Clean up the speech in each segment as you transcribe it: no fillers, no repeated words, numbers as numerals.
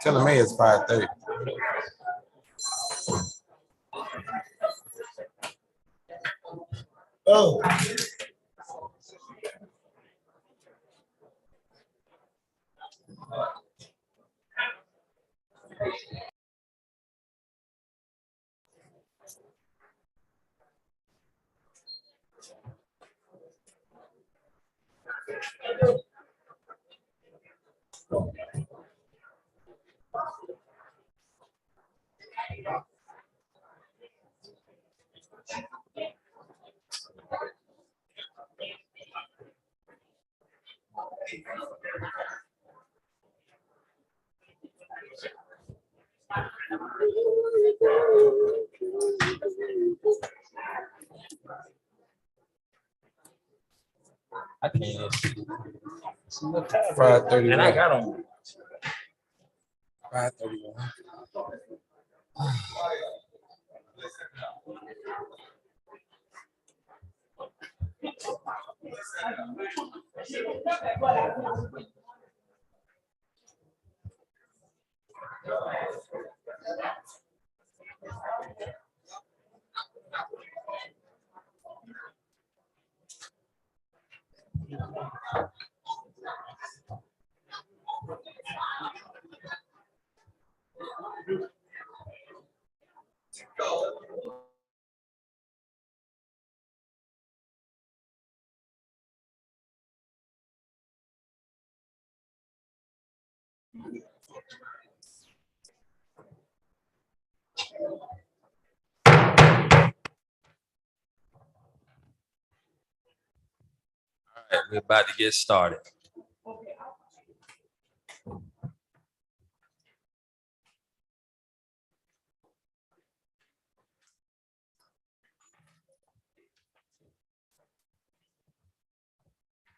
Tell the mayor it's 5:30. Oh. I can't even see. 5:31. And I got them. 5:31. All right, we're about to get started.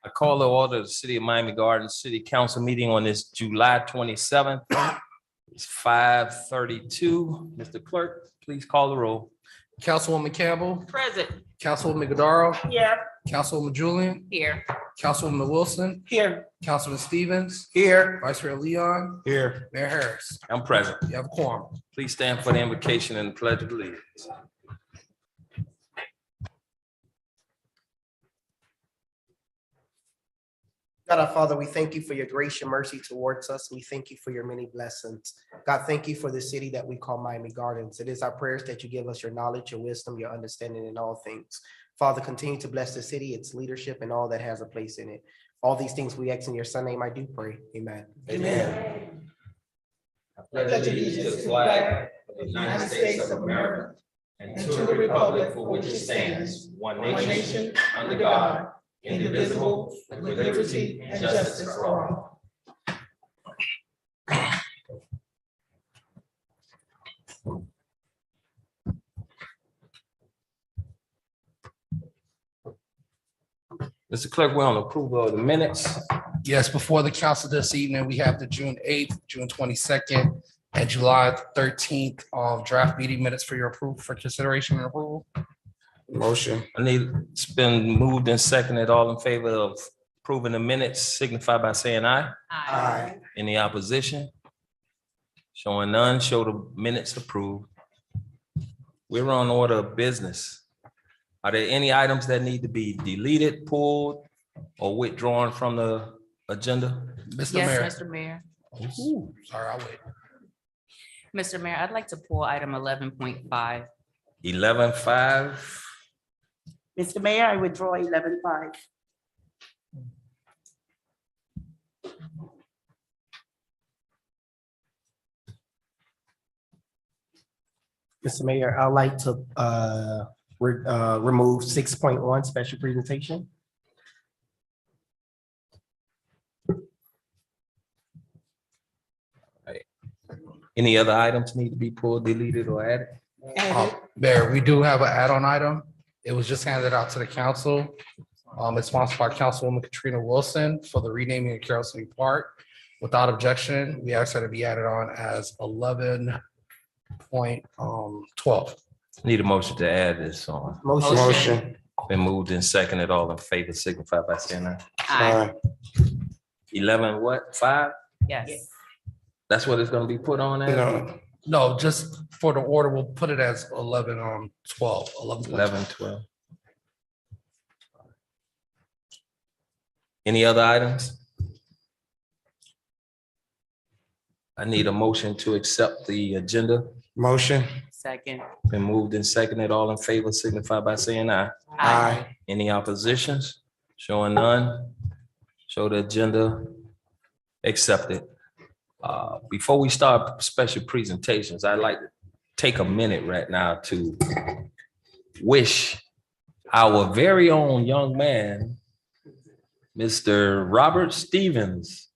I call the order of the City of Miami Gardens City Council meeting on this July 27th. It's 5:32. Mr. Clerk, please call the roll. Councilwoman Campbell, Present. Councilwoman Godaro, Here. Councilwoman Julian, Here. Councilwoman Wilson, Here. Councilman Stevens, Here. Vice Mayor Leon, Here. Mayor Harris. I'm present. You have a quorum. Please stand for the invocation and the pledge of allegiance. God our Father, we thank you for your grace and mercy towards us. We thank you for your many blessings. God, thank you for the city that we call Miami Gardens. It is our prayers that you give us your knowledge, your wisdom, your understanding in all things. Father, continue to bless the city, its leadership, and all that has a place in it. All these things we ask in your Son's name, I do pray. Amen. Amen. I pledge allegiance to the flag of the United States of America and to the republic for which it stands, one nation, under God, indivisible, with liberty and justice for all. Mr. Clerk, we're on approval of the minutes. Yes, before the council this evening, we have the June 8th, June 22nd, and July 13th of draft meeting minutes for your approval, for consideration and approval. Motion. It's been moved and seconded. All in favor of approving the minutes signify by saying aye. Aye. Any opposition? Showing none, show the minutes approved. We're on order of business. Are there any items that need to be deleted, pulled, or withdrawn from the agenda? Mr. Yes, Mayor. Mr. Mayor. Ooh, sorry, I'll wait. Mr. Mayor, I'd like to pull item 11.5. 11.5. Mr. Mayor, I withdraw 11.5. Mr. Mayor, I'd like to remove 6.1 special presentation. Any other items need to be pulled, deleted, or added? Mayor, we do have an add-on item. It was just handed out to the council. It's sponsored by Councilwoman Katrina Wilson for the renaming of Carroll City Park. Without objection, we ask that it be added on as 11.12. Need a motion to add this on. Motion. Been moved and seconded. All in favor signify by saying aye. Aye. 11 what? 5? Yes. That's what it's gonna be put on as? No, No, just for the order, we'll put it as 11 on 12, 11. 11, 12. Any other items? I need a motion to accept the agenda. motion. Second. Been moved and seconded. All in favor signify by saying aye. Aye. Any oppositions? Showing none. Show the agenda accepted. Before we start special presentations, I'd like to take a minute right now to wish our very own young man, Mr. Robert Stevens,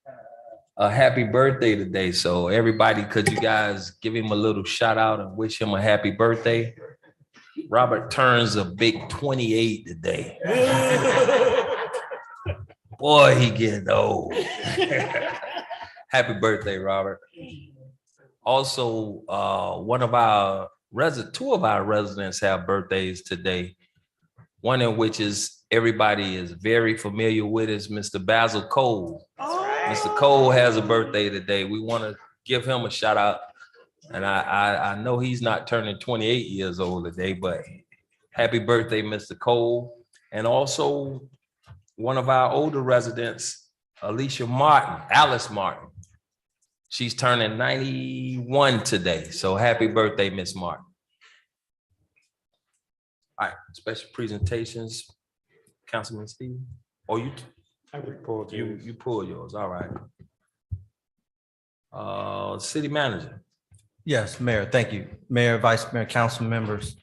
a happy birthday today. So everybody, could you guys give him a little shout out and wish him a happy birthday? Robert turns a big 28 today. Boy, he getting old. Happy birthday, Robert. Also, two of our residents have birthdays today. One in which is everybody is very familiar with is Mr. Basil Cole. Mr. Cole has a birthday today. We want to give him a shout out. And I know he's not turning 28 years old today, but happy birthday, Mr. Cole. And also one of our older residents, Alicia Martin, Alice Martin. She's turning 91 today. So happy birthday, Miss Martin. All right, special presentations, Councilman Steve. Oh, you pulled yours. All right. City Manager. Yes, Mayor, thank you. Mayor, Vice Mayor, council members.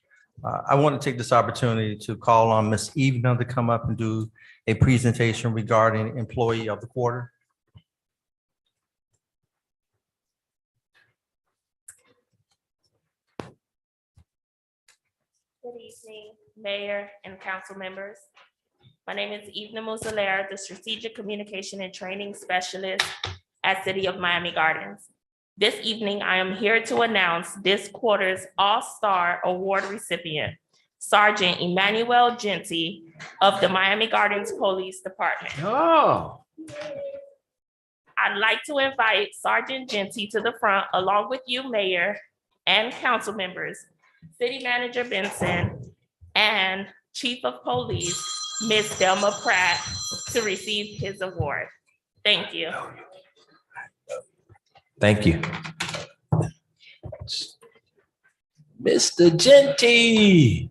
I want to take this opportunity to call on Ms. Evening to come up and do a presentation regarding Employee of the Quarter. Good evening, Mayor and council members. My name is Evening Musalera, the Strategic Communication and Training Specialist at City of Miami Gardens. This evening, I am here to announce this quarter's All-Star Award recipient, Sergeant Emmanuel Gente of the Miami Gardens Police Department. Oh. I'd like to invite Sergeant Gente to the front along with you, Mayor and council members, City Manager Benson, and Chief of Police, Ms. Delma Pratt, to receive his award. Thank you. Thank you. Mr. Gente.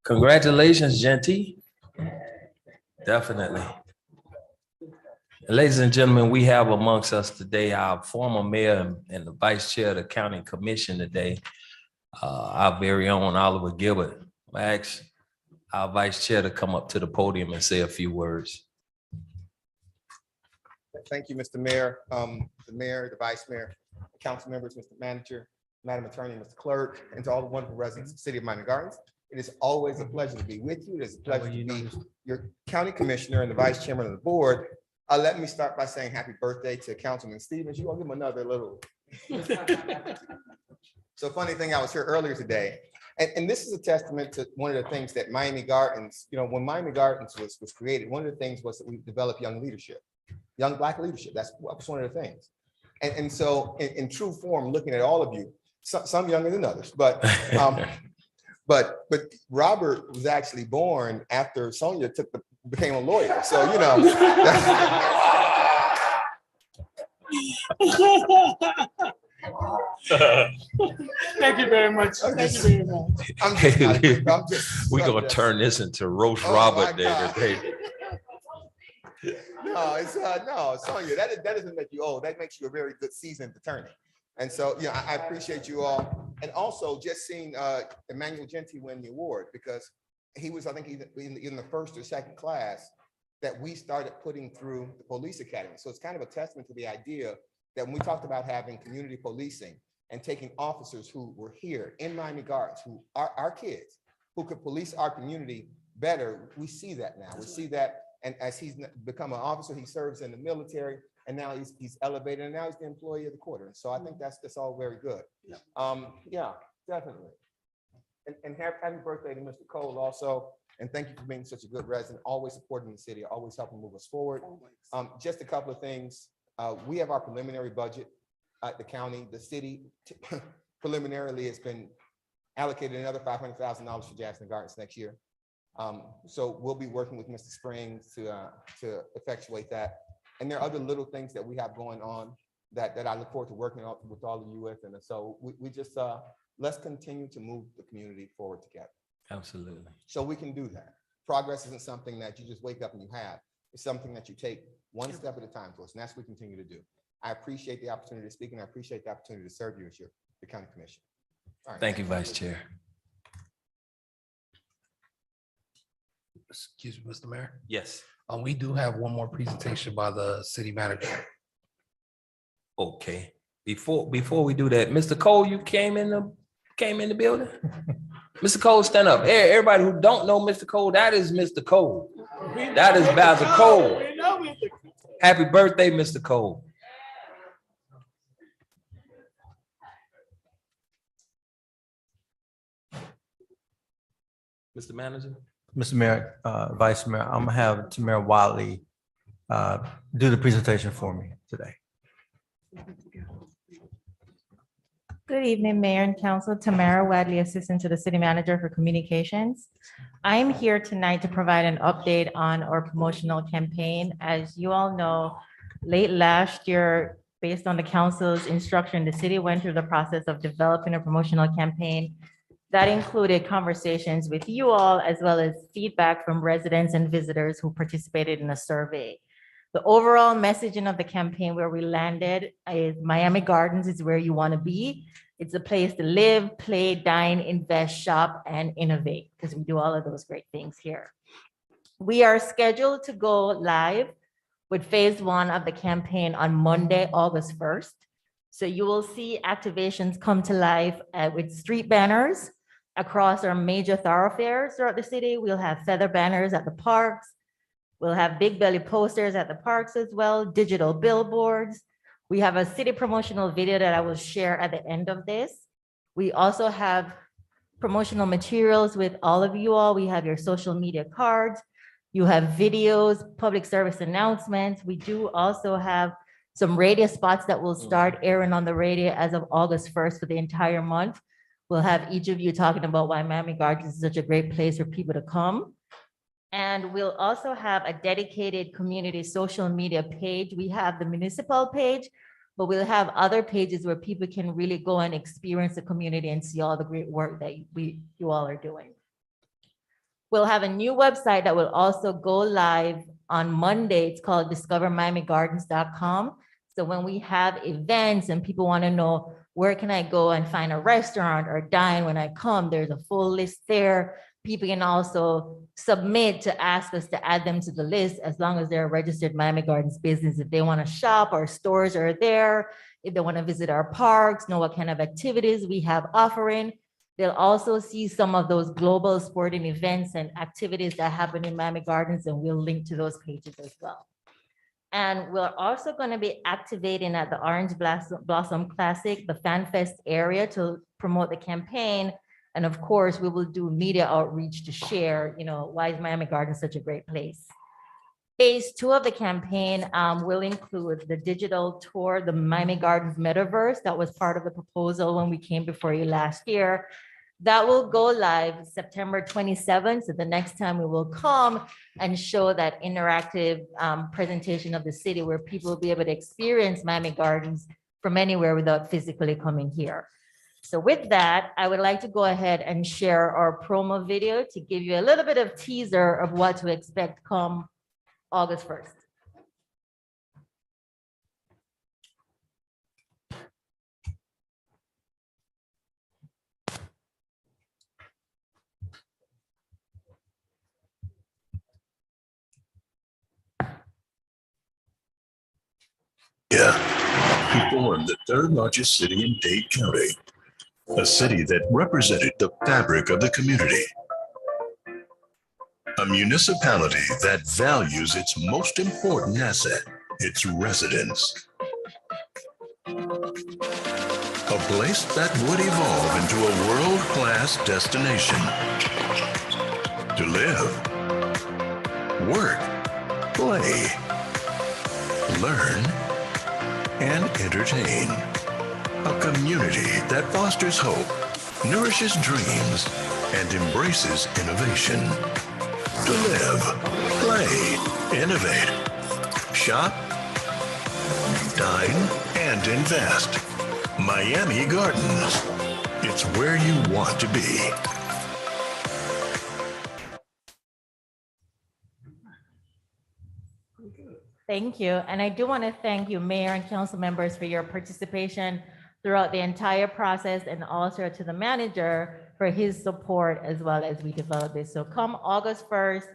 Congratulations, Gente. Definitely. Ladies and gentlemen, we have amongst us today our former mayor and the vice chair of the county commission today, our very own Oliver Gilbert. I ask our vice chair to come up to the podium and say a few words. Thank you, Mr. Mayor, the mayor, the vice mayor, council members, Mr. Manager, Madam Attorney, Mr. Clerk, and to all the wonderful residents of the city of Miami Gardens. It is always a pleasure to be with you. It is a pleasure to be your county commissioner and the vice chairman of the board. Let me start by saying happy birthday to Councilman Stevens. You want to give him another little. So funny thing, I was here earlier today, and this is a testament to one of the things that Miami Gardens, when Miami Gardens was created, one of the things was that we developed young leadership, young Black leadership. That's one of the things. And so in true form, looking at all of you, some younger than others, but Robert was actually born after Sonia became a lawyer. So, Thank you very much. Thank you very much. We're gonna turn this into roast Oh, Robert my Day God. today. No, Sonia, that doesn't make you old. That makes you a very good seasoned attorney. And so, I appreciate you all. And also just seeing Emmanuel Gente win the award, because he was, I think, in the first or second class that we started putting through the police academy. So it's kind of a testament to the idea that when we talked about having community policing and taking officers who were here in Miami Gardens, who are our kids, who could police our community better, we see that now. We see that, and as he's become an officer, he serves in the military, and now he's elevated, and now he's the employee of the quarter. And so I think that's all very good. Yeah, definitely. And happy birthday to Mr. Cole also. And thank you for being such a good resident, always supporting the city, always helping move us forward. Just a couple of things. We have our preliminary budget at the county. The city preliminarily has been allocated another $500,000 for Jackson Gardens next year. So we'll be working with Mr. Springs to effectuate that. And there are other little things that we have going on that I look forward to working with all of you with. And so we just, let's continue to move the community forward together. Absolutely. So we can do that. Progress isn't something that you just wake up and you have. It's something that you take one step at a time towards, and that's what we continue to do. I appreciate the opportunity to speak, and I appreciate the opportunity to serve you as your county commissioner. All right. Thank you, Vice Chair. Excuse me, Mr. Mayor. Yes. We do have one more presentation by the city manager. Okay. Before we do that, Mr. Cole, you came in the building? Mr. Cole, stand up. Everybody who don't know Mr. Cole, that is Mr. Cole. That is Basil Cole. Happy birthday, Mr. Cole. Mr. Manager? Mr. Mayor, Vice Mayor, I'm gonna have Tamara Wiley do the presentation for me today. Good evening, Mayor and Council. Tamara Wadley, Assistant to the City Manager for Communications. I am here tonight to provide an update on our promotional campaign. As you all know, late last year, based on the council's instruction, the city went through the process of developing a promotional campaign that included conversations with you all, as well as feedback from residents and visitors who participated in the survey. The overall messaging of the campaign, where we landed, is Miami Gardens is where you want to be. It's a place to live, play, dine, invest, shop, and innovate, because we do all of those great things here. We are scheduled to go live with phase 1 of the campaign on Monday, August 1st. So you will see activations come to life with street banners across our major thoroughfares throughout the city. We'll have feather banners at the parks. We'll have big belly posters at the parks as well, digital billboards. We have a city promotional video that I will share at the end of this. We also have promotional materials with all of you all. We have your social media cards. You have videos, public service announcements. We do also have some radio spots that will start airing on the radio as of August 1st for the entire month. We'll have each of you talking about why Miami Gardens is such a great place for people to come. And we'll also have a dedicated community social media page. We have the municipal page, but we'll have other pages where people can really go and experience the community and see all the great work that you all are doing. We'll have a new website that will also go live on Monday. It's called discovermiamigardens.com. So when we have events and people want to know where can I go and find a restaurant or dine when I come, there's a full list there. People can also submit to ask us to add them to the list as long as they're a registered Miami Gardens business. If they want to shop, our stores are there. If they want to visit our parks, know what kind of activities we have offering. They'll also see some of those global sporting events and activities that happen in Miami Gardens, and we'll link to those pages as well. And we're also going to be activating at the Orange Blossom Classic, the Fan Fest area, to promote the campaign. And of course, we will do media outreach to share, why is Miami Gardens such a great place. Phase 2 of the campaign will include the digital tour, the Miami Gardens Metaverse. That was part of the proposal when we came before you last year. That will go live September 27th. So the next time we will come and show that interactive presentation of the city where people will be able to experience Miami Gardens from anywhere without physically coming here. So with that, I would like to go ahead and share our promo video to give you a little bit of teaser of what to expect come August 1st. He formed the third largest city in Dade County, a city that represented the fabric of the community. A municipality that values its most important asset, its residents. A place that would evolve into a world-class destination. To live, work, play, learn, and entertain. A community that fosters hope, nourishes dreams, and embraces innovation. To live, play, innovate, shop, dine, and invest. Miami Gardens. It's where you want to be. Thank you. And I do want to thank you, Mayor and council members, for your participation throughout the entire process, and also to the manager for his support as well as we develop this. So come August 1st,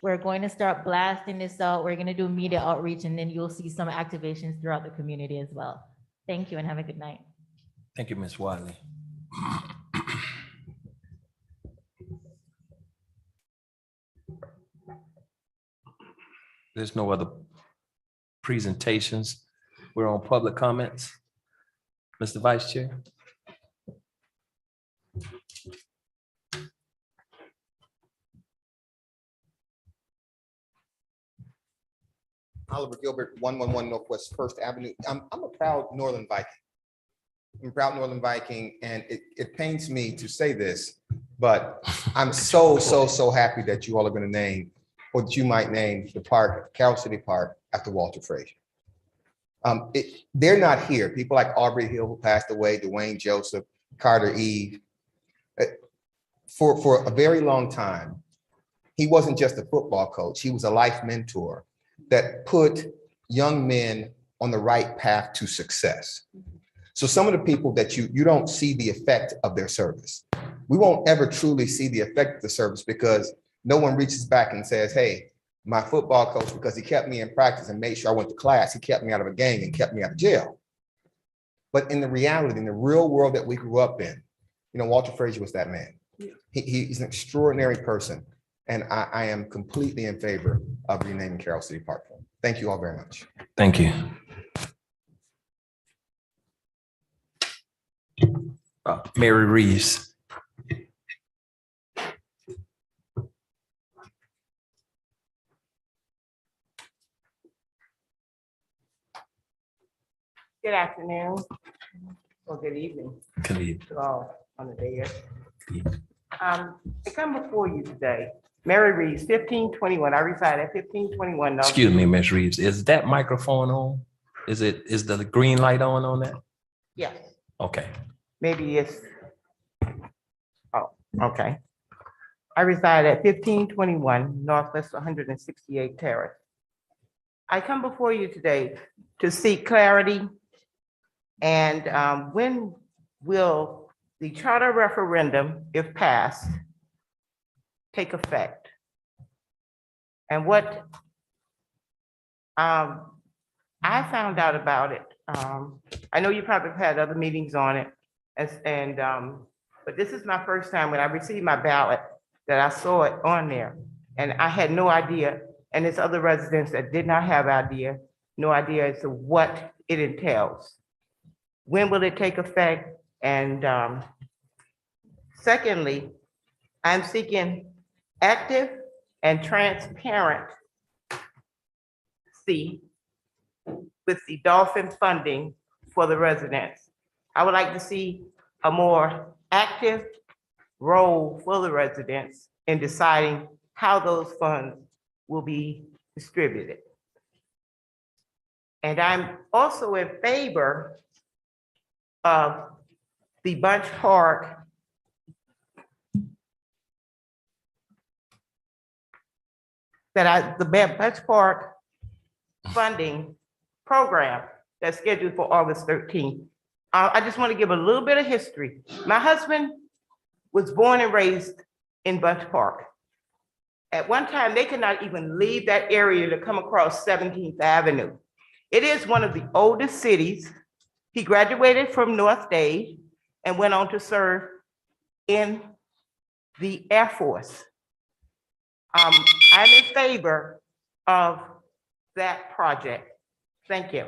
we're going to start blasting this out. We're going to do media outreach, and then you'll see some activations throughout the community as well. Thank you and have a good night. Thank you, Ms. Wiley. There's no other presentations. We're on public comments. Mr. Vice Chair. Oliver Gilbert, 111 Northwest First Avenue. I'm a proud Northern Viking. I'm a proud Northern Viking, and it pains me to say this, but I'm so happy that you all are going to name, or that you might name, the park, Carroll City Park, after Walter Frazier. They're not here. People like Aubrey Hill, who passed away, Dwayne Joseph, Carter Eve. For a very long time, he wasn't just a football coach. He was a life mentor that put young men on the right path to success. So some of the people that you don't see the effect of their service. We won't ever truly see the effect of the service because no one reaches back and says, hey, my football coach, because he kept me in practice and made sure I went to class, he kept me out of a gang and kept me out of jail. But in the reality, in the real world that we grew up in, Walter Frazier was that man. He's an extraordinary person. And I am completely in favor of renaming Carroll City Park. Thank you all very much. Thank you. Mary Reeves. Good afternoon, or good evening. Good evening. To all on the day. I come before you today, Mary Reeves, 1521. I reside at 1521. Excuse me, Ms. Reeves. Is that microphone on? Is the green light on that? Yes, Okay. maybe it's, oh, okay. I reside at 1521 Northwest 168 Terrace, I come before you today to seek clarity. And when will the charter referendum, if passed, take effect? And what I found out about it, I know you probably have had other meetings on it, but this is my first time when I received my ballot that I saw it on there, and I had no idea. And there's other residents that did not have no idea as to what it entails. When will it take effect? And secondly, I'm seeking active and transparency with the dolphin funding for the residents. I would like to see a more active role for the residents in deciding how those funds will be distributed. And I'm also in favor of the Bunch Park the Bunch Park funding program that's scheduled for August 13th. I just want to give a little bit of history. My husband was born and raised in Bunch Park. At one time, they could not even leave that area to come across 17th Avenue. It is one of the oldest cities. He graduated from North Dade and went on to serve in the Air Force. I'm in favor of that project. Thank you.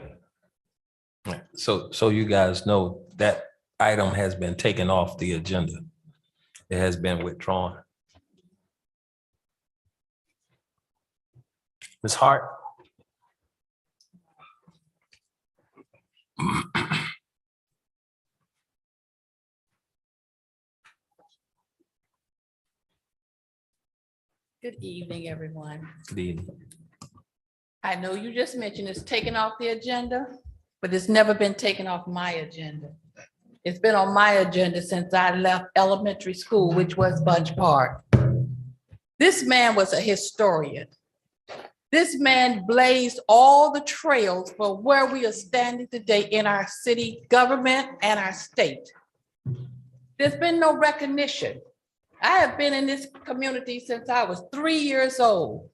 So you guys know that item has been taken off the agenda. It has been withdrawn. Ms. Hart? Good evening, everyone. Good evening. I know you just mentioned it's taken off the agenda, but it's never been taken off my agenda. It's been on my agenda since I left elementary school, which was Bunch Park. This man was a historian. This man blazed all the trails for where we are standing today in our city government and our state. There's been no recognition. I have been in this community since I was 3 years old.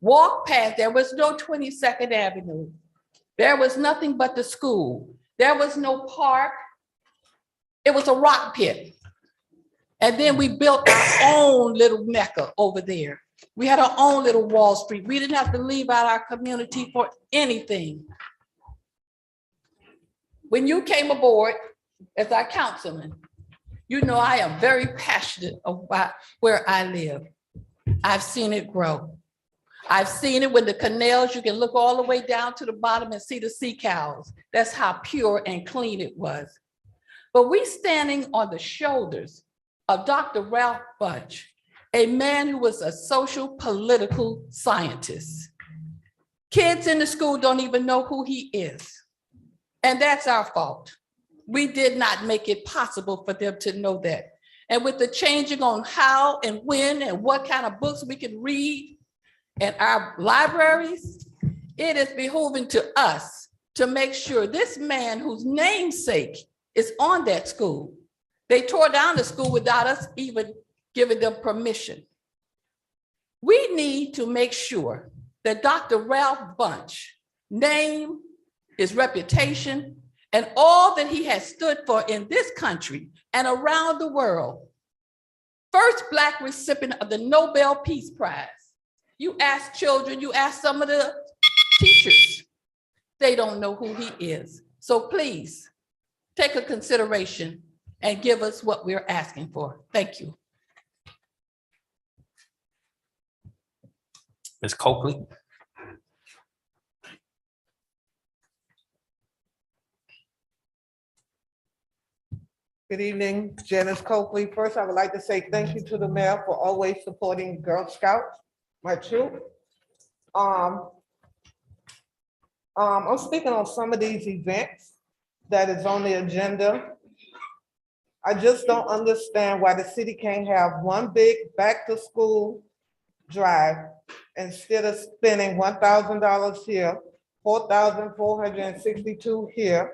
Walk past, there was no 22nd Avenue. There was nothing but the school. There was no park. It was a rock pit. And then we built our own little Mecca over there. We had our own little Wall Street. We didn't have to leave out our community for anything. When you came aboard as our councilman, you know I am very passionate about where I live. I've seen it grow. I've seen it with the canals. You can look all the way down to the bottom and see the sea cows. That's how pure and clean it was. But we standing on the shoulders of Dr. Ralph Bunch, a man who was a social political scientist. Kids in the school don't even know who he is. And that's our fault. We did not make it possible for them to know that. And with the changing on how and when and what kind of books we can read in our libraries, it is behooving to us to make sure this man whose namesake is on that school, they tore down the school without us even giving them permission. We need to make sure that Dr. Ralph Bunch name, his reputation, and all that he has stood for in this country and around the world. First Black recipient of the Nobel Peace Prize. You ask children, you ask some of the teachers, they don't know who he is. So please take a consideration and give us what we're asking for. Thank you. Ms. Coakley? Good evening, Janice Coakley. First, I would like to say thank you to the mayor for always supporting Girl Scouts, my troop. I'm speaking on some of these events that is on the agenda. I just don't understand why the city can't have one big back to school drive instead of spending $1,000 here, 4,462 here.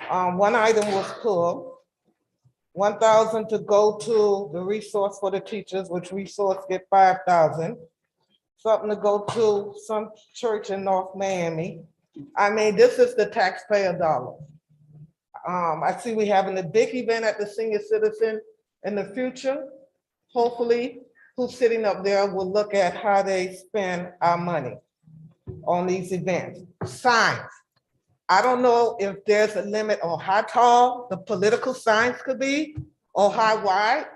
One item was pulled. 1,000 to go to the resource for the teachers, which resource get 5,000. Something to go to some church in North Miami. I mean, this is the taxpayer dollar. I see we having a big event at the senior citizen in the future. Hopefully, who's sitting up there will look at how they spend our money on these events. Signs. I don't know if there's a limit on how tall the political signs could be or how wide,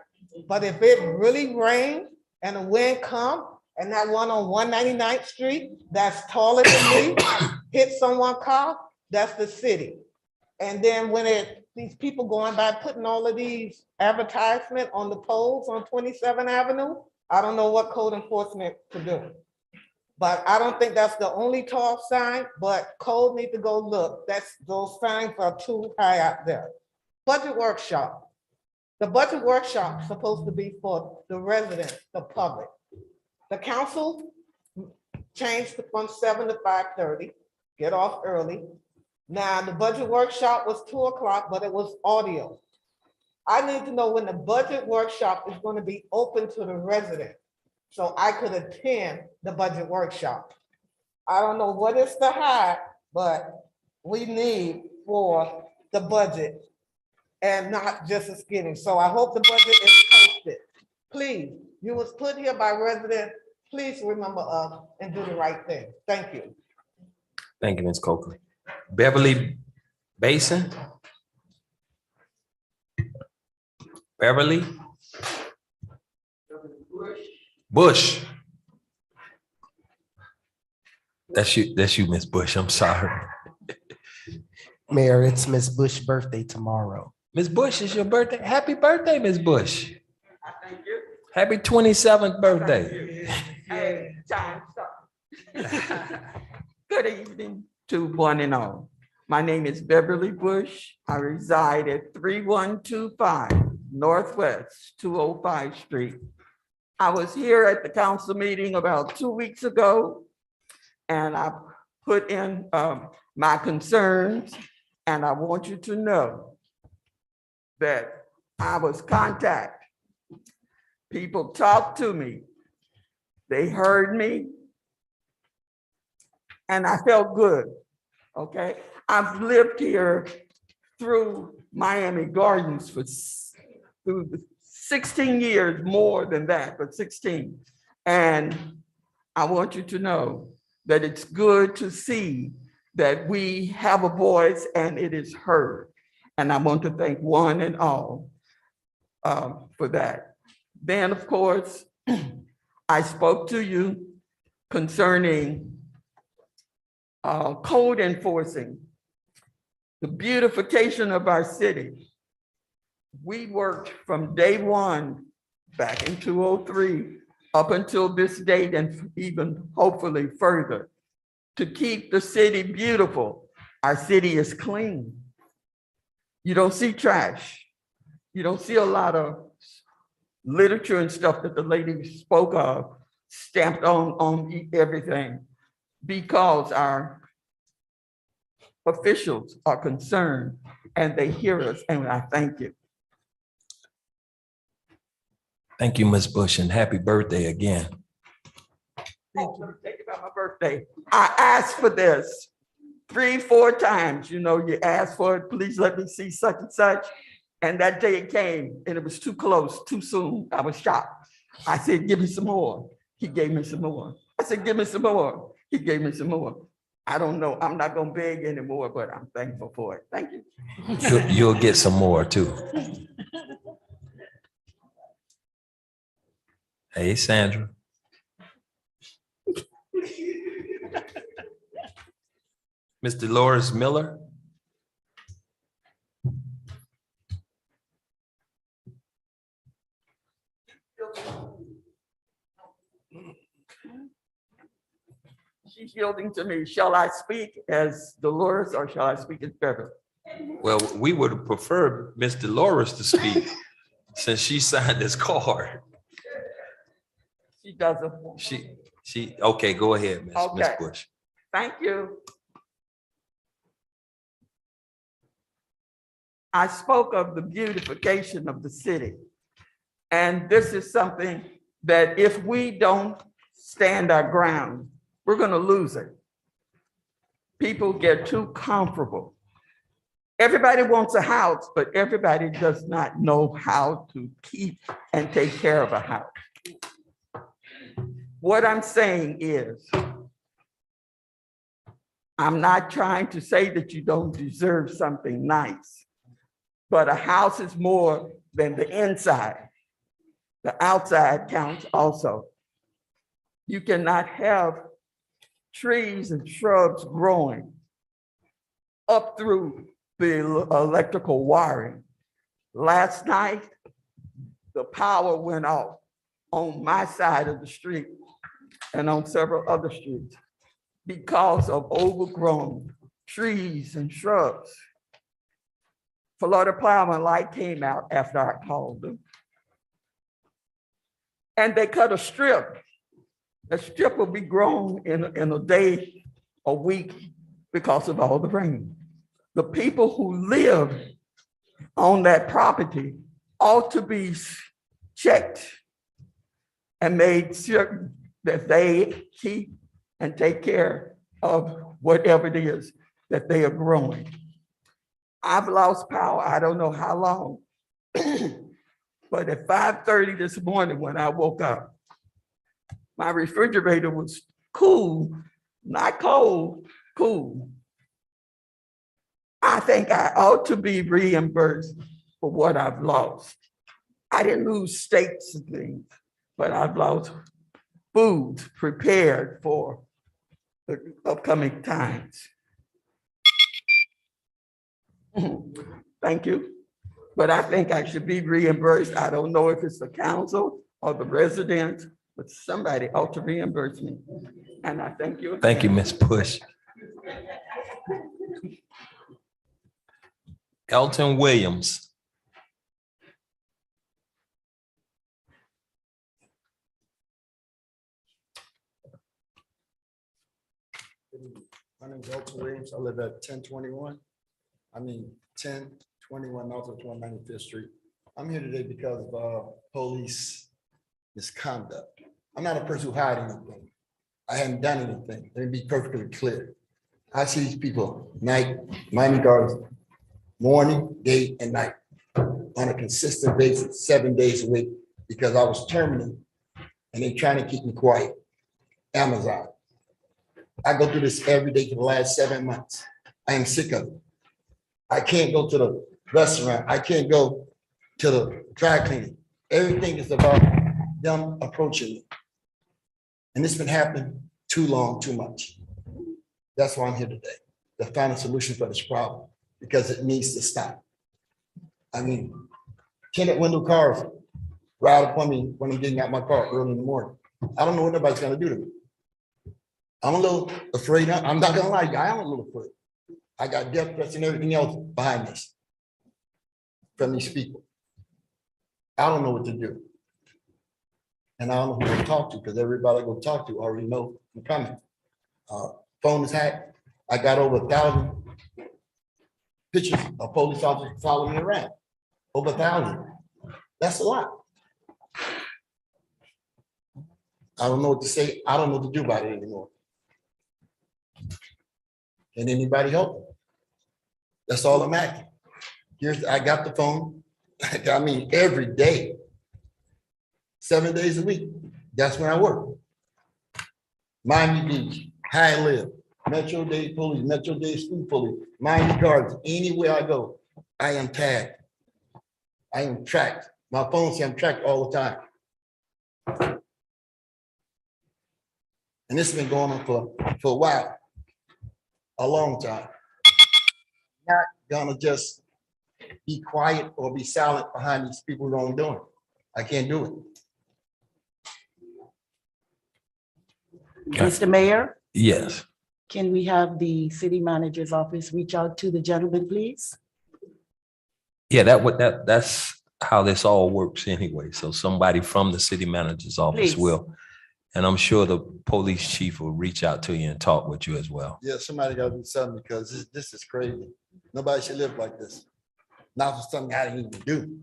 but if it really rains and the wind comes and that one on 199th Street that's taller than me hits someone's car, that's the city. And then when these people going by putting all of these advertisement on the poles on 27th Avenue, I don't know what code enforcement to do. But I don't think that's the only tall sign, but code need to go look. Those signs are too high out there. Budget workshop. The budget workshop is supposed to be for the residents, the public. The council changed from 7 to 5:30, get off early. Now, the budget workshop was 2 o'clock, but it was audio. I need to know when the budget workshop is going to be open to the residents, so I could attend the budget workshop. I don't know what is to hide, but we need for the budget and not just a skinny. So I hope the budget is posted. Please, you was put here by residents. Please remember us and do the right thing. Thank you. Thank you, Ms. Coakley. Beverly Basin. Beverly Bush. That's you, Miss Bush. I'm sorry. Mayor, it's Miss Bush's birthday tomorrow. Miss Bush, is your birthday? Happy birthday, Miss Bush. Happy 27th birthday. Good evening to one and all. My name is Beverly Bush. I reside at 3125 Northwest 205 Street. I was here at the council meeting about 2 weeks ago, and I put in my concerns, and I want you to know that I was contacted. People talked to me. They heard me, and I felt good, okay? I've lived here through Miami Gardens for 16 years, more than that, but 16. And I want you to know that it's good to see that we have a voice and it is heard. And I want to thank one and all for that. Then, of course, I spoke to you concerning code enforcing, the beautification of our city. We worked from day one back in 2003 up until this date, and even hopefully further, to keep the city beautiful. Our city is clean. You don't see trash. You don't see a lot of literature and stuff that the lady spoke of stamped on everything, because our officials are concerned and they hear us, and I thank you. Thank you, Ms. Bush, and happy birthday again. Thank you about my birthday. I asked for this 3-4 times. You know, you asked for it, please let me see such and such. And that day it came and it was too close, too soon. I was shocked. I said, give me some more. He gave me some more. I said, give me some more. He gave me some more. I don't know. I'm not gonna beg anymore, but I'm thankful for it. Thank you. You'll get some more too. Hey, Sandra. Ms. Dolores Miller. She's yielding to me. Shall I speak as Dolores or shall I speak as Beverly? Well, we would prefer Ms. Dolores to speak since she signed this card. She doesn't. Okay, go ahead, Ms. Okay. Bush. Thank you. I spoke of the beautification of the city. And this is something that if we don't stand our ground, we're going to lose it. People get too comfortable. Everybody wants a house, but everybody does not know how to keep and take care of a house. What I'm saying is, I'm not trying to say that you don't deserve something nice, but a house is more than the inside. The outside counts also. You cannot have trees and shrubs growing up through the electrical wiring. Last night, the power went off on my side of the street and on several other streets because of overgrown trees and shrubs. Florida Plowman light came out after I called them. And they cut a strip. The strip will be grown in a day, a week, because of all the rain. The people who live on that property ought to be checked and made sure that they keep and take care of whatever it is that they are growing. I've lost power, I don't know how long, but at 5:30 this morning when I woke up, my refrigerator was cool, not cold, cool. I think I ought to be reimbursed for what I've lost. I didn't lose steaks and things, but I've lost food prepared for the upcoming times. Thank you. But I think I should be reimbursed. I don't know if it's the council or the residents, but somebody ought to reimburse me. And I thank you. Thank you, Ms. Bush. Elton Williams. My name is Elton Williams. I live at 1021 North 195th Street. I'm here today because of police misconduct. I'm not a person who hide anything. I haven't done anything. Let me be perfectly clear. I see these people night, Miami Gardens, morning, day, and night on a consistent basis, 7 days a week, because I was terminated and they're trying to keep me quiet. Amazon. I go through this every day for the last 7 months. I am sick of it. I can't go to the restaurant. I can't go to the dry cleaning. Everything is about them approaching me. And it's been happening too long, too much. That's why I'm here today, to find a solution for this problem, because it needs to stop. I mean, tinted window cars ride up on me when I'm getting out my car early in the morning. I don't know what nobody's gonna do to me. I'm a little afraid. I'm not gonna lie to you, I am a little afraid. I got death threats and everything else behind this from these people. I don't know what to do. And I don't know who to talk to, because everybody I go talk to already know I'm coming. Phone is hacked. I got over 1,000 pictures of police officers following me around. Over 1,000. That's a lot. I don't know what to say. I don't know what to do about it anymore. Can anybody help? That's all I'm asking. I got the phone. I mean, every day, 7 days a week. That's when I work. Miami Beach, High Live, Metro Dade Police, Metro Dade School Police, Miami Gardens. Anywhere I go, I am tagged. I am tracked. My phone says I'm tracked all the time. And this has been going on for a while, a long time. Not gonna just be quiet or be silent behind these people who don't do it. I can't do it. Mr. Mayor, Yes. can we have the city manager's office reach out to the gentleman, please? Yeah, that's how this all works anyway. So somebody from the city manager's office Please. will And I'm sure the police chief will reach out to you and talk with you as well. Yeah, somebody gotta do something because this is crazy. Nobody should live like this. Not for something I didn't even do.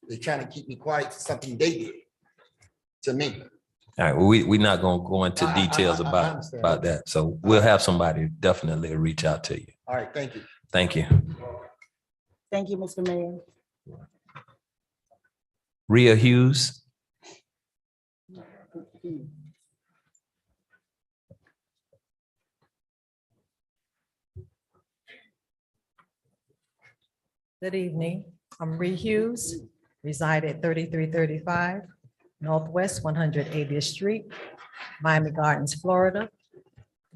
They're trying to keep me quiet for something they did to me. All right, well, we're not gonna go into details I about understand. that. So we'll have somebody definitely reach out to you. All right, thank you. Thank you. Thank you, Mr. Mayor. Rhea Hughes. Good evening. I'm Ree Hughes, reside at 3335 Northwest 180th Street, Miami Gardens, Florida,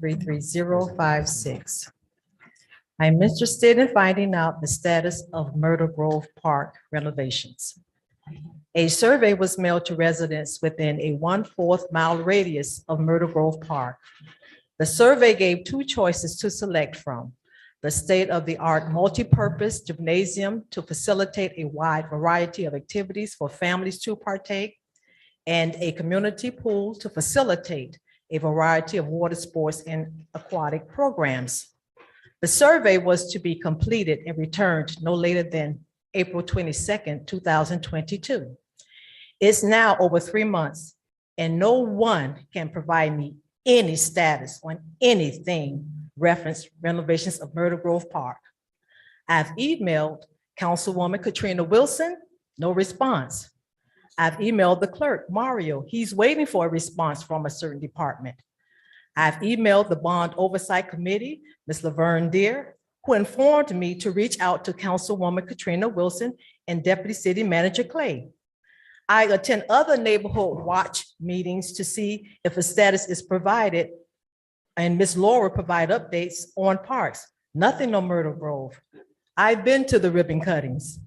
33056. I'm interested in finding out the status of Myrtle Grove Park renovations. A survey was mailed to residents within a 1/4 mile radius of Myrtle Grove Park. The survey gave two choices to select from: the state-of-the-art multi-purpose gymnasium to facilitate a wide variety of activities for families to partake, and a community pool to facilitate a variety of water sports and aquatic programs. The survey was to be completed and returned no later than April 22nd, 2022. It's now over 3 months, and no one can provide me any status on anything reference renovations of Myrtle Grove Park. I've emailed Councilwoman Katrina Wilson, no response. I've emailed the clerk, Mario. He's waiting for a response from a certain department. I've emailed the Bond Oversight Committee, Ms. Laverne Deer, who informed me to reach out to Councilwoman Katrina Wilson and Deputy City Manager Clay. I attend other neighborhood watch meetings to see if a status is provided, and Ms. Laura provide updates on parks. Nothing on Myrtle Grove. I've been to the ribbon cuttings.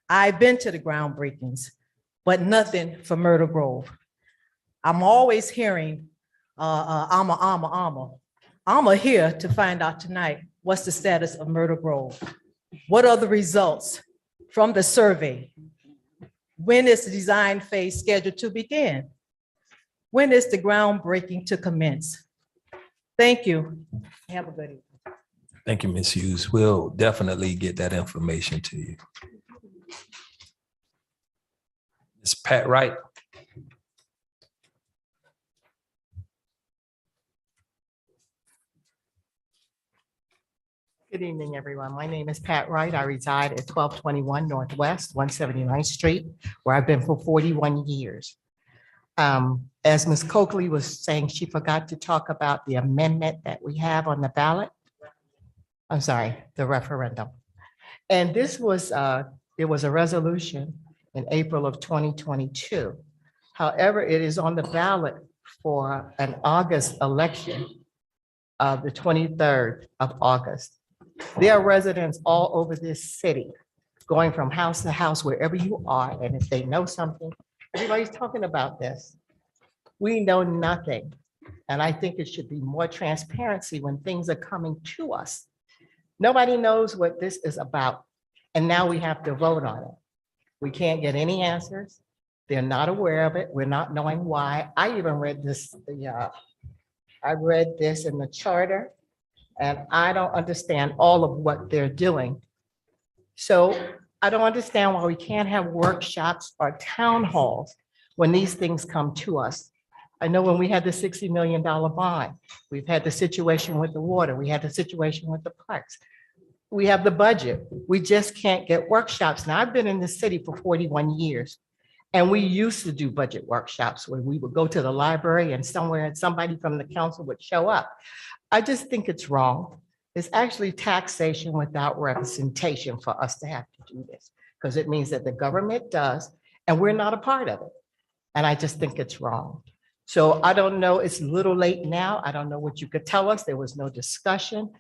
I've been to the groundbreakings, but nothing for Myrtle Grove. I'm always hearing, I'm here to find out tonight, what's the status of Myrtle Grove? What are the results from the survey? When is the design phase scheduled to begin? When is the groundbreaking to commence? Thank you. Have a good evening. Thank you, Ms. Hughes. We'll definitely get that information to you. Ms. Pat Wright. Good evening, everyone. My name is Pat Wright. I reside at 1221 Northwest 179th Street, where I've been for 41 years. As Ms. Coakley was saying, she forgot to talk about the amendment that we have on the ballot. I'm sorry, the referendum. And this was, there was a resolution in April of 2022. However, it is on the ballot for an August election of the 23rd of August. There are residents all over this city going from house to house, wherever you are. And if they know something, everybody's talking about this. We know nothing. And I think it should be more transparency when things are coming to us. Nobody knows what this is about. And now we have to vote on it. We can't get any answers. They're not aware of it. We're not knowing why. I even read this, I read this in the charter, and I don't understand all of what they're doing. So I don't understand why we can't have workshops or town halls when these things come to us. I know when we had the $60 million bond, we've had the situation with the water, we had the situation with the parks. We have the budget. We just can't get workshops. Now, I've been in the city for 41 years, and we used to do budget workshops where we would go to the library and somewhere and somebody from the council would show up. I just think it's wrong. It's actually taxation without representation for us to have to do this, because it means that the government does, and we're not a part of it. And I just think it's wrong. So I don't know, it's a little late now. I don't know what you could tell us. There was no discussion.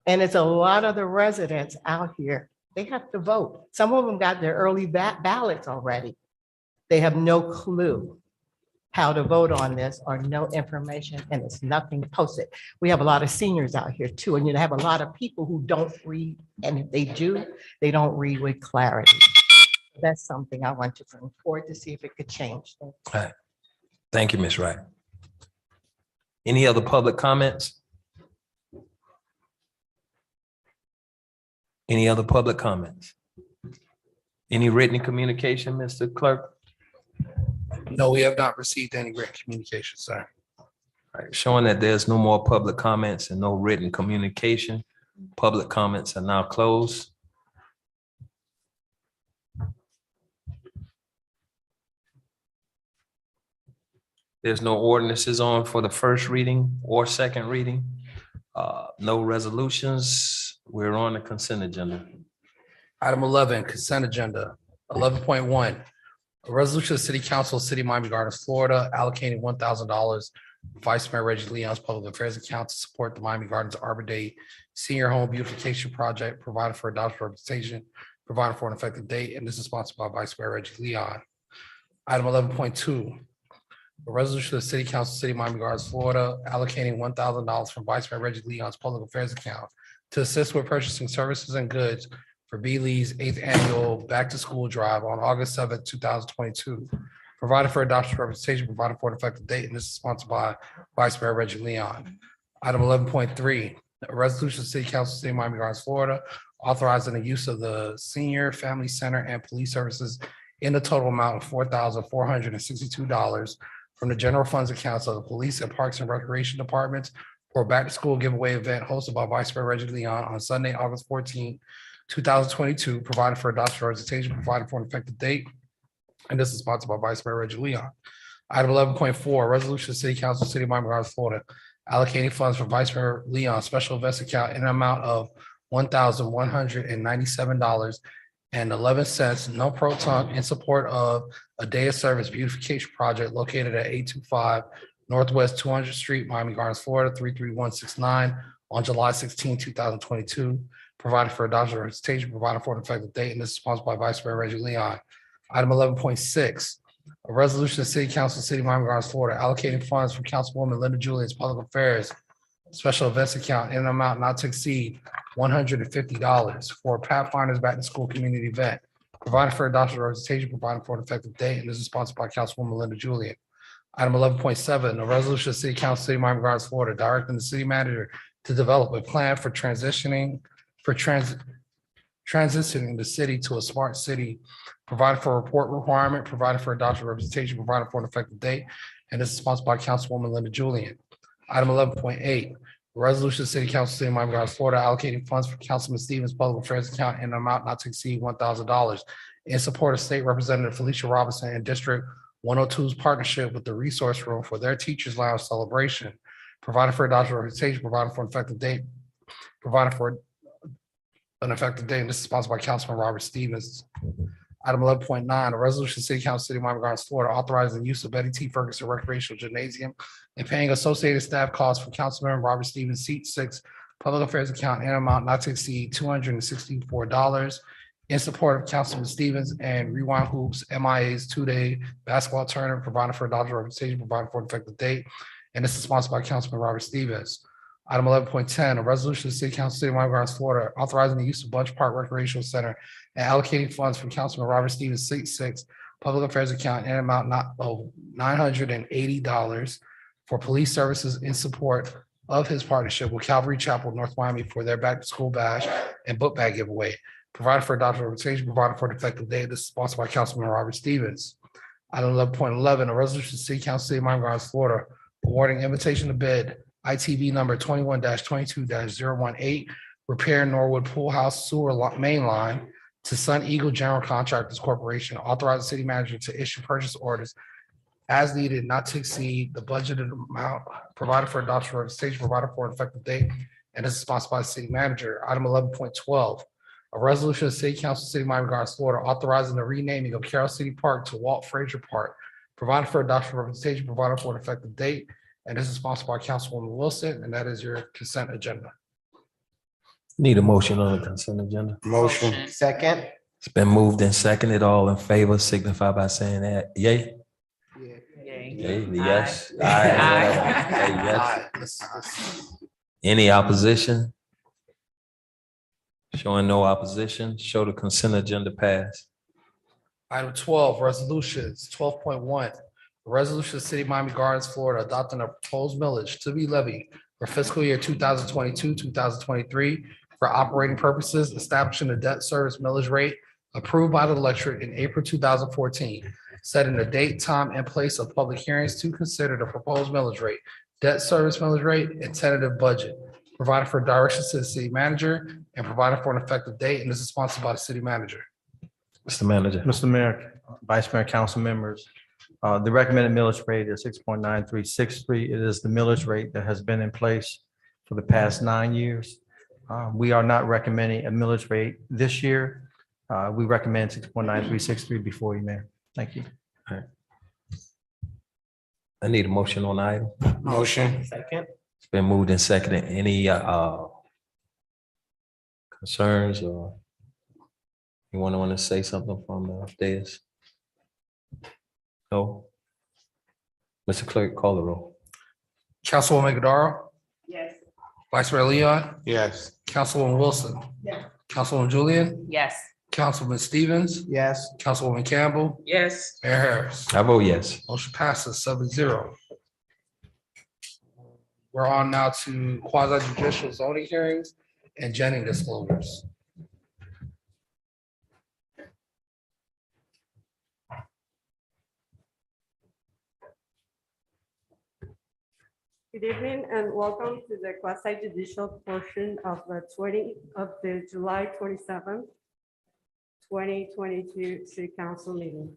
And it's a lot of the residents out here, they have to vote. Some of them got their early ballots already. They have no clue how to vote on this or no information, and it's nothing posted. We have a lot of seniors out here too, and you have a lot of people who don't read, and if they do, they don't read with clarity. That's something I want to bring forward to see if it could change. All right. Thank you, Ms. Wright. Any other public comments? Any other public comments? Any written communication, Mr. Clerk? No, we have not received any written communication, sir. All right, showing that there's no more public comments and no written communication, public comments are now closed. There's no ordinances on for the first reading or second reading. No resolutions. We're on the consent agenda. Item 11, consent agenda. 11.1, a resolution of the City Council, City of Miami Gardens, Florida, allocating $1,000 Vice Mayor Reggie Leon's Public Affairs account to support the Miami Gardens Arbor Day Senior Home Beautification Project, provided for adoption representation, provided for an effective date, and this is sponsored by Vice Mayor Reggie Leon. Item 11.2, a resolution of the City Council, City of Miami Gardens, Florida, allocating $1,000 from Vice Mayor Reggie Leon's Public Affairs account to assist with purchasing services and goods for B. Lee's 8th Annual Back to School Drive on August 7th, 2022. Provided for adoption representation, provided for an effective date, and this is sponsored by Vice Mayor Reggie Leon. Item 11.3, a resolution of the City Council, City of Miami Gardens, Florida, authorizing the use of the Senior Family Center and Police Services in the total amount of $4,462 from the general funds accounts of the Police and Parks and Recreation Departments for a back-to-school giveaway event hosted by Vice Mayor Reggie Leon on Sunday, August 14th, 2022, provided for adoption representation, provided for an effective date, and this is sponsored by Vice Mayor Reggie Leon. Item 11.4, resolution of City Council, City of Miami Gardens, Florida, allocating funds for Vice Mayor Leon special invest account in an amount of $1,197.11, no pro tunc, in support of a day of service beautification project located at 825 Northwest 200th Street, Miami Gardens, Florida, 33169 on July 16, 2022. Provided for adoption representation, provided for an effective date, and this is sponsored by Vice Mayor Reggie Leon. Item 11.6, a resolution of City Council, City of Miami Gardens, Florida, allocating funds from Councilwoman Linda Julian's Public Affairs Special Events account in an amount not to exceed $150 for a Pathfinders Back to School community event. Provided for adoption representation, provided for an effective date, and this is sponsored by Councilwoman Linda Julian. Item 11.7, a resolution of City Council, City of Miami Gardens, Florida, directing the city manager to develop a plan for transitioning the city to a smart city, provided for a report requirement, provided for adoption representation, provided for an effective date, and this is sponsored by Councilwoman Linda Julian. Item 11.8, resolution of City Council, City of Miami Gardens, Florida, allocating funds for Councilman Stevens' Public Affairs account in an amount not to exceed $1,000 in support of State Representative Felicia Robinson and District 102's partnership with the Resource Room for their Teachers Lounge celebration, provided for adoption representation, provided for an effective date, provided for an effective date, and this is sponsored by Councilman Robert Stevens. Item 11.9, a resolution, City Council, City of Miami Gardens, Florida, authorizing the use of Betty T. Ferguson Recreational Gymnasium and paying associated staff costs for Councilman Robert Stevens' Seat 6 Public Affairs account in an amount not to exceed $264 in support of Councilman Stevens and Rewind Hoops MIA's two-day basketball tournament, provided for adoption representation, provided for an effective date, and this is sponsored by Councilman Robert Stevens. Item 11.10, a resolution of the City Council, City of Miami Gardens, Florida, authorizing the use of Bunch Park Recreational Center and allocating funds from Councilman Robert Stevens' Seat 6 Public Affairs account in an amount not of $980 for police services in support of his partnership with Calvary Chapel, North Miami for their back to school bash and book bag giveaway, provided for adoption representation, provided for an effective date. This is sponsored by Councilman Robert Stevens. Item 11.11, a resolution of the City Council, City of Miami Gardens, Florida, awarding invitation to bid ITV number 21-22-018, repair Norwood Pool House Sewer Main Line to Sun Eagle General Contractors Corporation, authorize the city manager to issue purchase orders as needed, not to exceed the budgeted amount, provided for adoption representation, provided for an effective date, and this is sponsored by the city manager. Item 11.12, a resolution of the City Council, City of Miami Gardens, Florida, authorizing the renaming of Carroll City Park to Walt Frazier Park, provided for adoption representation, provided for an effective date, and this is sponsored by Councilwoman Wilson, and that is your consent agenda. Need a motion on the consent agenda. Motion. Second. It's been moved and seconded. All in favor signify by saying that. Yay. Yay. Yes. Aye. Say yes. Any opposition? Showing no opposition, show the consent agenda pass. Item 12, resolutions. 12.1, A resolution of the City of Miami Gardens, Florida, adopting a proposed millage to be levied for fiscal year 2022, 2023 for operating purposes, establishing the debt service millage rate approved by the electorate in April 2014, setting the date, time, and place of public hearings to consider the proposed millage rate, debt service millage rate, and tentative budget, providing for directions to the city manager and providing for an effective date, and this is sponsored by the city manager. Mr. Manager. Mr. Mayor, Vice Mayor, council members, the recommended millage rate is 6.9363. It is the millage rate that has been in place for the past 9 years. We are not recommending a millage rate this year. We recommend 6.9363 before you, Mayor. Thank you. I need a motion on the item. Motion. Second. It's been moved and seconded. Any concerns or anyone want to say something from the dais? No? Mr. Clerk, call the roll. Councilwoman Godaro, Yes. Vice Mayor Leon, Yes. Councilwoman Wilson, Yes. Councilwoman Julian, Yes. Councilman Stevens, Yes. Councilwoman Campbell, Yes. Mayor Harris. I vote yes. Motion passes 7-0. We're on now to quasi judicial zoning hearings and Jennings disclosures. Good evening and welcome to the quasi judicial portion of the July 27th, 2022 City Council meeting.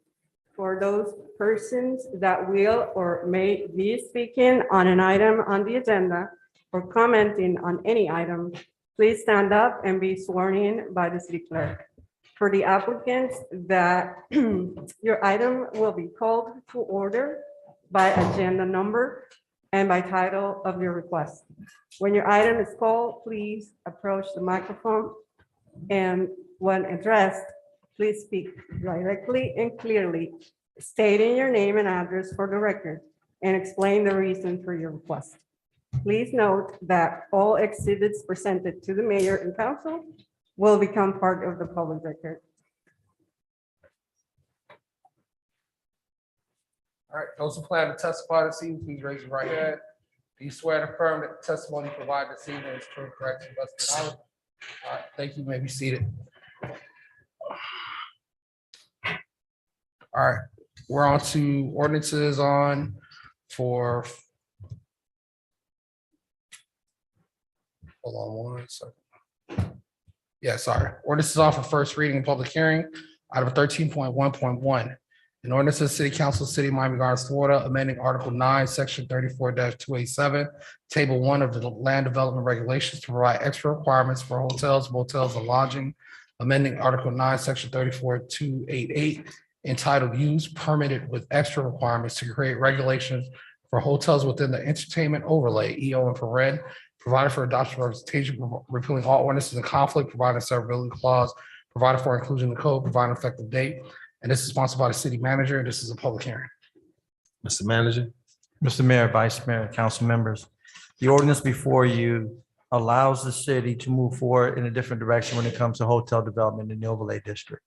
For those persons that will or may be speaking on an item on the agenda or commenting on any item, please stand up and be sworn in by the city clerk. For the applicants, that your item will be called to order by agenda number and by title of your request. When your item is called, please approach the microphone, and when addressed, please speak directly and clearly, stating your name and address for the record, and explain the reason for your request. Please note that all exhibits presented to the mayor and council will become part of the public record. All right, those who plan to testify this evening, please raise your right hand. Do you swear to affirm that the testimony provided this evening is true, correct, to the best of your knowledge? All right, thank you. You may be seated. All right, we're on to ordinances on for. Hold on one second. Yeah, sorry. Ordinances on for first reading and public hearing. Item 13.1.1. An ordinance of the City Council, City of Miami Gardens, Florida, amending Article 9, Section 34-287, Table 1 of the Land Development Regulations to provide extra requirements for hotels, motels, and lodging, amending Article 9, Section 34-288, entitled Use Permitted with Extra Requirements to create regulations for hotels within the entertainment overlay, EO infrared, provided for adoption representation, repealing all ordinances in conflict, providing a severability clause, provided for inclusion in the code, providing effective date. And this is sponsored by the city manager. This is a public hearing. Mr. Manager. Mr. Mayor, Vice Mayor, council members, the ordinance before you allows the city to move forward in a different direction when it comes to hotel development in the overlay district.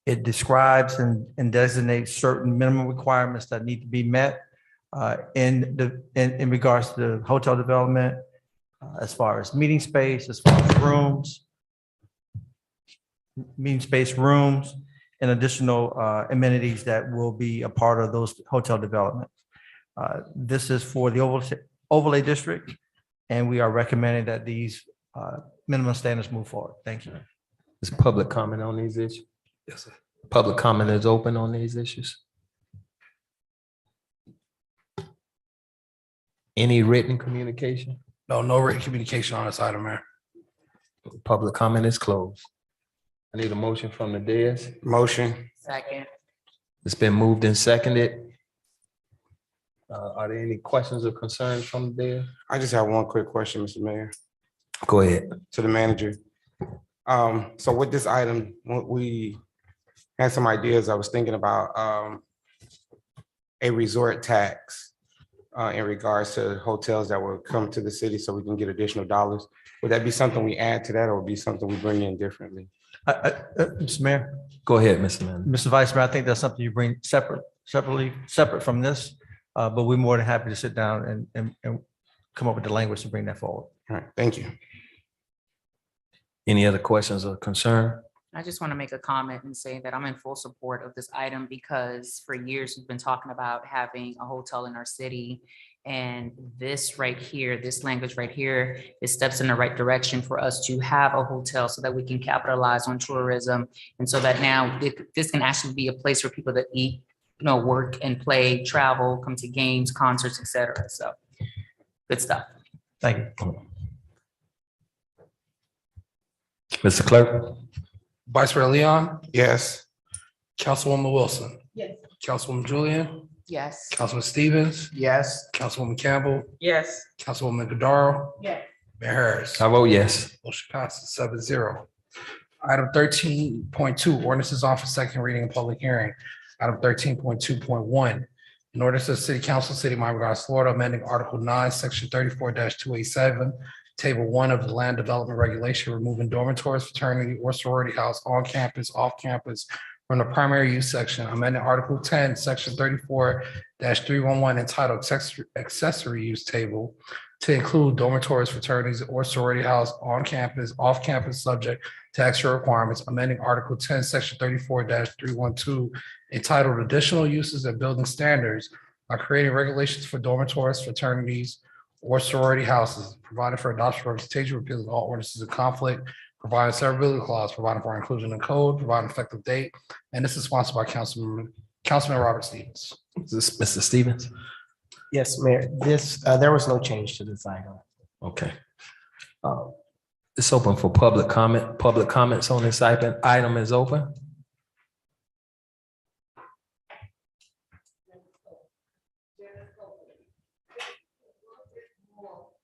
It describes and designates certain minimum requirements that need to be met in regards to hotel development, as far as meeting space, as far as rooms, meeting space, rooms, and additional amenities that will be a part of those hotel developments. This is for the overlay district, and we are recommending that these minimum standards move forward. Thank you. Is public comment on these issues? Yes, sir. Public comment is open on these issues. Any written communication? No written communication on this item, Mayor. Public comment is closed. I need a motion from the dais. Motion. Second. It's been moved and seconded. Are there any questions or concerns from the dais? I just have one quick question, Mr. Mayor, Go ahead. to the manager. So with this item, we had some ideas. I was thinking about a resort tax in regards to hotels that will come to the city so we can get additional dollars. Would that be something we add to that, or would be something we bring in differently? Mr. Mayor, Go ahead, Mr. Manager. Mr. Vice Mayor, I think that's something you bring separate separate from this, but we're more than happy to sit down and come up with the language to bring that forward. All right, thank you. Any other questions or concern? I just want to make a comment and say that I'm in full support of this item because for years we've been talking about having a hotel in our city. And this right here, this language right here, it steps in the right direction for us to have a hotel so that we can capitalize on tourism. And so that now this can actually be a place for people to eat, work and play, travel, come to games, concerts, et cetera. So good stuff. Thank you. Mr. Clerk? Vice Mayor Leon, Yes. Councilwoman Wilson, Yes. Councilwoman Julian, Yes. Councilman Stevens, Yes. Councilwoman Campbell, Yes. Councilwoman Godaro, Yes. Mayor Harris. I vote yes. Motion passes 7-0. Item 13.2, ordinances on for second reading and public hearing. Item 13.2.1, in order to the City Council, City of Miami Gardens, Florida, amending Article 9, Section 34-287, Table 1 of the Land Development Regulation, removing dormitories, fraternity, or sorority house on campus, off campus from the primary use section, amending Article 10, Section 34-311, entitled Accessory Use Table to include dormitories, fraternities, or sorority house on campus, off campus, subject to extra requirements, amending Article 10, Section 34-312, entitled Additional Uses and Building Standards by creating regulations for dormitories, fraternities, or sorority houses, providing for adoption, representation, repealing all ordinances in conflict, providing severability clause, providing for inclusion in code, providing effective date, and this is sponsored by Councilman Robert Stevens. Is this Mr. Stevens? Yes, Mayor, there was no change to this item. Okay. It's open for public comment. Public comments on this item is open.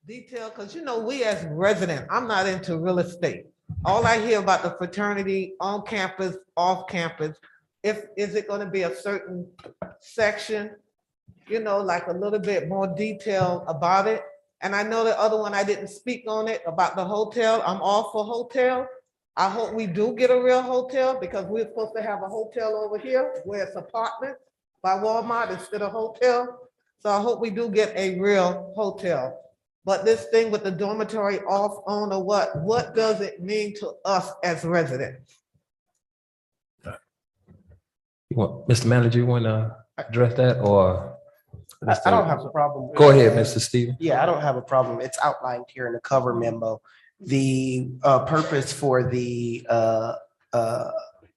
Detail, because we as residents, I'm not into real estate. All I hear about the fraternity on campus, off campus, is it gonna be a certain section? Like a little bit more detail about it. And I know the other one, I didn't speak on it about the hotel. I'm all for hotel. I hope we do get a real hotel because we're supposed to have a hotel over here where it's apartments by Walmart instead of hotel. So I hope we do get a real hotel. But this thing with the dormitory off on or what does it mean to us as residents? Mr. Manager, you want to address that or? I don't have a problem. Go ahead, Mr. Stevens. Yeah, I don't have a problem. It's outlined here in the cover memo. The purpose for the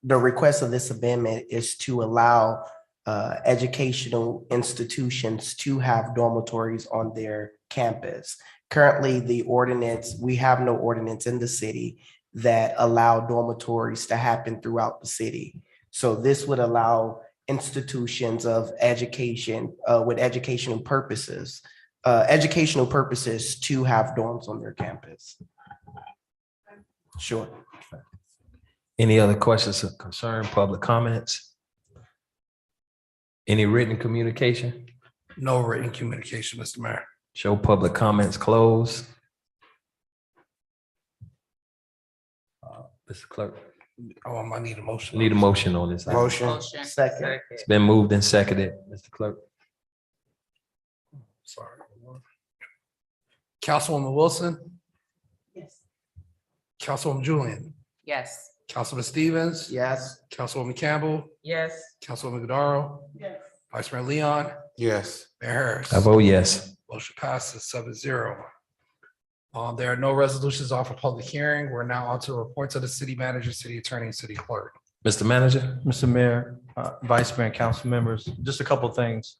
request of this amendment is to allow educational institutions to have dormitories on their campus. Currently, we have no ordinance in the city that allow dormitories to happen throughout the city. So this would allow institutions of education with educational purposes to have dorms on their campus. Sure. Any other questions or concern, public comments? Any written communication? No written communication, Mr. Mayor. Show public comments closed. Mr. Clerk. I need a motion. Need a motion on this. Motion. Second. It's been moved and seconded, Mr. Clerk. Sorry. Councilwoman Wilson, Yes. Councilwoman Julian, Yes. Councilman Stevens, Yes. Councilwoman Campbell, Yes. Councilwoman Godaro, Yes. Vice Mayor Leon, Yes. Mayor Harris. I vote yes. Motion passes 7-0. There are no resolutions off for public hearing. We're now on to reports of the city manager, city attorney, and city clerk. Mr. Manager? Mr. Mayor, Vice Mayor, council members, just a couple of things.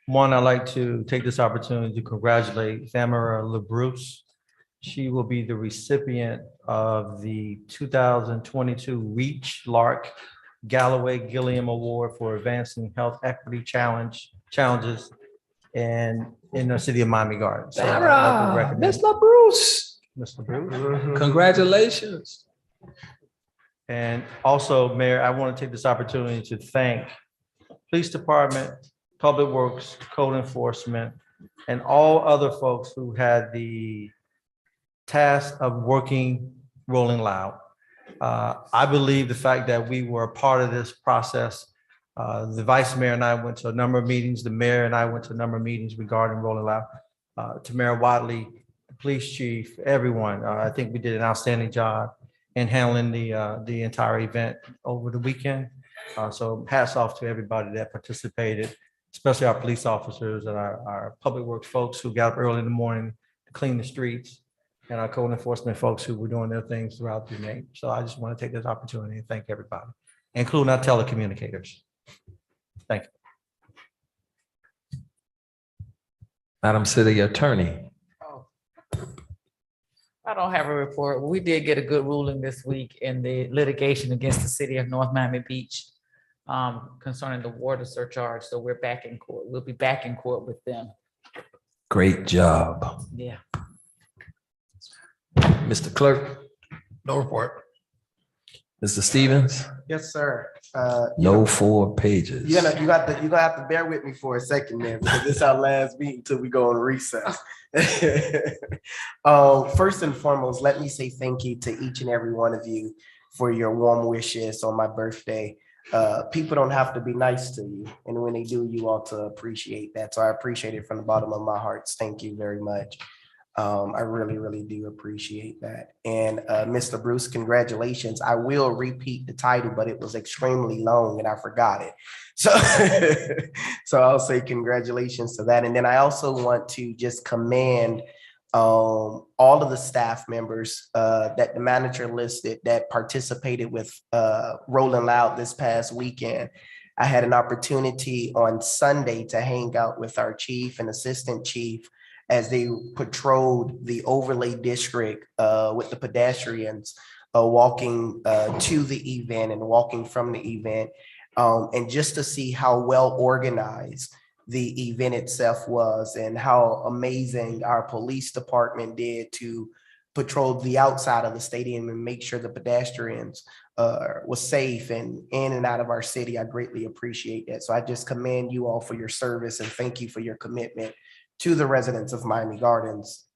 One, I'd like to take this opportunity to congratulate Tamara LaBruce. She will be the recipient of the 2022 Reach Lark Galloway Gilliam Award for Advancing Health Equity Challenges in the city of Miami Gardens. So I'd like to recommend- Ms. LaBruce. Ms. LaBruce. Congratulations. And also, Mayor, I want to take this opportunity to thank Police Department, Public Works, Code Enforcement, and all other folks who had the task of working Rolling Loud. I believe the fact that we were a part of this process The vice mayor and I went to a number of meetings. The mayor and I went to a number of meetings regarding rolling loud. Tamara Watley, the police chief, everyone. I think we did an outstanding job in handling the entire event over the weekend. So hats off to everybody that participated, especially our police officers and our public works folks who got up early in the morning to clean the streets, and our code enforcement folks who were doing their things throughout the night. So I just want to take this opportunity and thank everybody, including our telecommunicators. Thank you. Madam City Attorney. I don't have a report. We did get a good ruling this week in the litigation against the city of North Miami Beach concerning the water surcharge. So we're back in court. We'll be back in court with them. Great job. Yeah. Mr. Clerk. No report. Mr. Stevens. Yes, sir. No 4 pages. You're gonna have to bear with me for a second, man, because this is our last meeting until we go on recess. First and foremost, let me say thank you to each and every one of you for your warm wishes on my birthday. People don't have to be nice to you, and when they do, you ought to appreciate that. So I appreciate it from the bottom of my heart. Thank you very much. I really, really do appreciate that. And Mr. Bruce, congratulations. I will repeat the title, but it was extremely long and I forgot it. So, so I'll say congratulations to that. And then I also want to just commend all of the staff members that the manager listed that participated with Rolling Loud this past weekend. I had an opportunity on Sunday to hang out with our chief and assistant chief as they patrolled the overlay district with the pedestrians walking to the event and walking from the event. And just to see how well organized the event itself was and how amazing our police department did to patrol the outside of the stadium and make sure the pedestrians was safe and in and out of our city. I greatly appreciate that. So I just commend you all for your service and thank you for your commitment to the residents of Miami Gardens.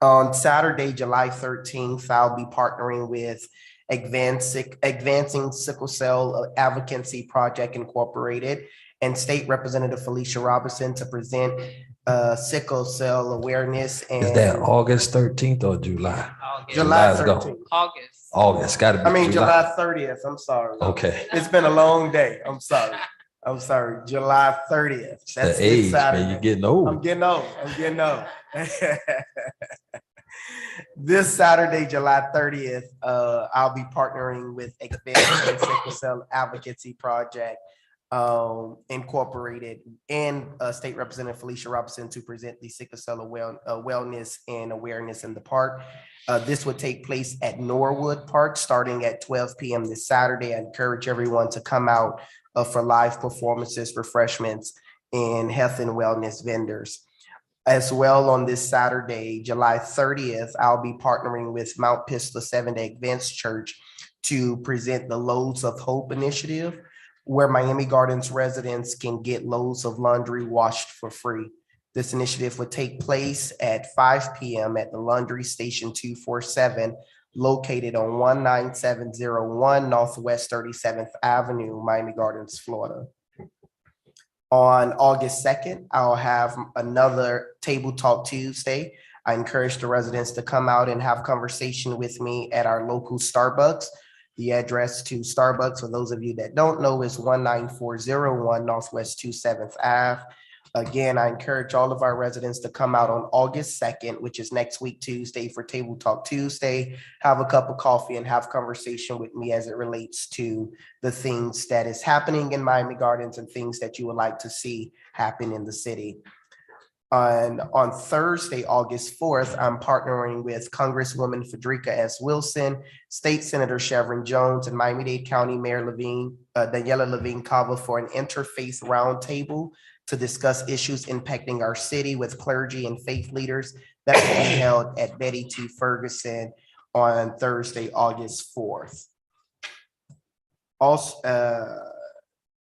On Saturday, July 13th, I'll be partnering with Advancing Sickle Cell Advocacy Project Incorporated and State Representative Felicia Robinson to present sickle cell awareness. And Is that August 13th or July? July July's gone. 13th. August, gotta be. July 30th. I'm sorry. Okay. It's been a long day. I'm sorry. July 30th. That's The age, this Saturday. man, you're getting old. I'm getting old. This Saturday, July 30th, I'll be partnering with Advancing Sickle Cell Advocacy Project Incorporated and State Representative Felicia Robinson to present the sickle cell wellness and awareness in the park. This would take place at Norwood Park starting at 12 p.m. this Saturday. I encourage everyone to come out for live performances, refreshments, and health and wellness vendors. As well, on this Saturday, July 30th, I'll be partnering with Mount Pisgah Seventh-day Adventist Church to present the Loads of Hope initiative, where Miami Gardens residents can get loads of laundry washed for free. This initiative would take place at 5 p.m. at the Laundry Station 247, located on 19701 Northwest 37th Avenue, Miami Gardens, Florida. On August 2nd, I'll have another Table Talk Tuesday. I encourage the residents to come out and have conversation with me at our local Starbucks. The address to Starbucks, for those of you that don't know, is 19401 Northwest 27th Ave. Again, I encourage all of our residents to come out on August 2nd, which is next week, Tuesday, for Table Talk Tuesday, have a cup of coffee and have conversation with me as it relates to the things that is happening in Miami Gardens and things that you would like to see happen in the city. On Thursday, August 4th, I'm partnering with Congresswoman Frederica S. Wilson, State Senator Chevron Jones, and Miami-Dade County Mayor Daniela Levine Cava for an interfaith roundtable to discuss issues impacting our city with clergy and faith leaders. That will be held at Betty T. Ferguson on Thursday, August 4th. Also,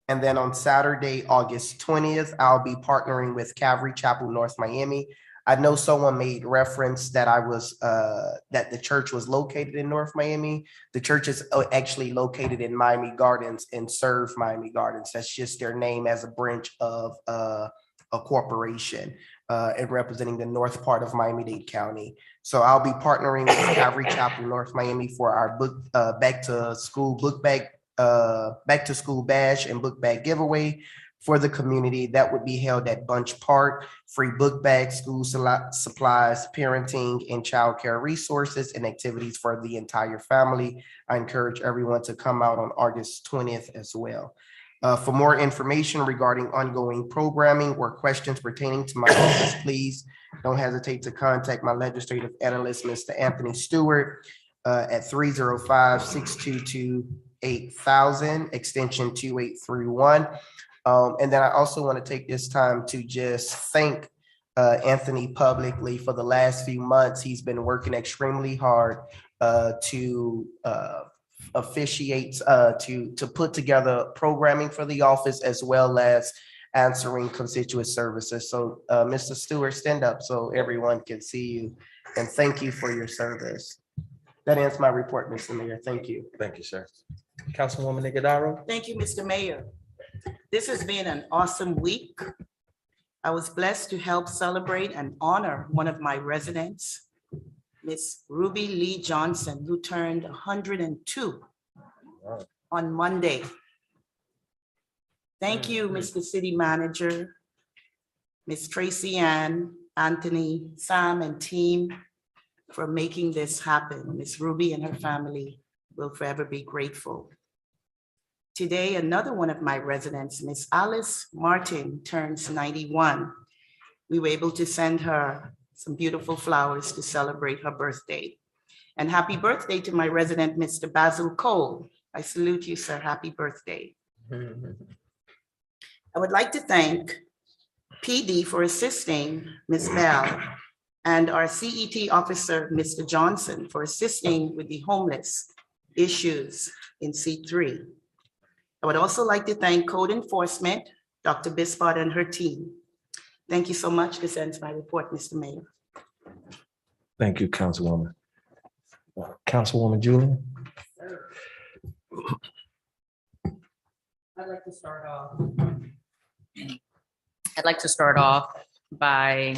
and then on Saturday, August 20th, I'll be partnering with Calvary Chapel, North Miami. I know someone made reference that that the church was located in North Miami. The church is actually located in Miami Gardens and serve Miami Gardens. That's just their name as a branch of a corporation and representing the north part of Miami-Dade County. So I'll be partnering with Calvary Chapel North Miami for our back to school bash and book bag giveaway for the community. That would be held at Bunch Park. Free book bags, school supplies, parenting and childcare resources and activities for the entire family. I encourage everyone to come out on August 20th as well. For more information regarding ongoing programming or questions pertaining to my office, please don't hesitate to contact my legislative analyst, Mr. Anthony Stewart, at 305-622-8000, extension 2831. And then I also want to take this time to just thank Anthony publicly for the last few months. He's been working extremely hard to officiate, to put together programming for the office as well as answering constituent services. So Mr. Stewart, stand up so everyone can see you, and thank you for your service. That ends my report, Mr. Mayor. Thank you. Thank you, sir. Councilwoman Nigodaro. Thank you, Mr. Mayor. This has been an awesome week. I was blessed to help celebrate and honor one of my residents, Miss Ruby Lee Johnson, who turned 102 on Monday. Thank you, Mr. City Manager, Miss Tracy Ann, Anthony, Sam, and team for making this happen. Miss Ruby and her family will forever be grateful. Today, another one of my residents, Miss Arlisse Martin, turns 91. We were able to send her some beautiful flowers to celebrate her birthday. And happy birthday to my resident, Mr. Basil Cole. I salute you, sir. Happy birthday. I would like to thank PD for assisting Ms. Bell and our CET officer, Mr. Johnson, for assisting with the homeless issues in C3. I would also like to thank Code Enforcement, Dr. Bispard and her team. Thank you so much. This ends my report, Mr. Mayor. Thank you, Councilwoman. Councilwoman Julian. I'd like to start off by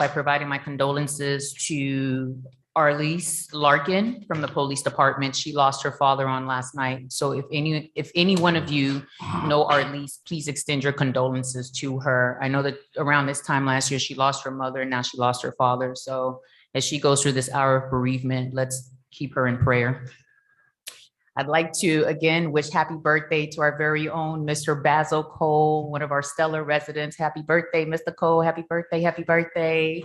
providing my condolences to Arlisse Larkin from the police department. She lost her father on last night. So if any one of you know Arlisse, please extend your condolences to her. I know that around this time last year, she lost her mother and now she lost her father. So as she goes through this hour of bereavement, let's keep her in prayer. I'd like to again wish happy birthday to our very own Mr. Basil Cole, one of our stellar residents. Happy birthday, Mr. Cole. Happy birthday, happy birthday.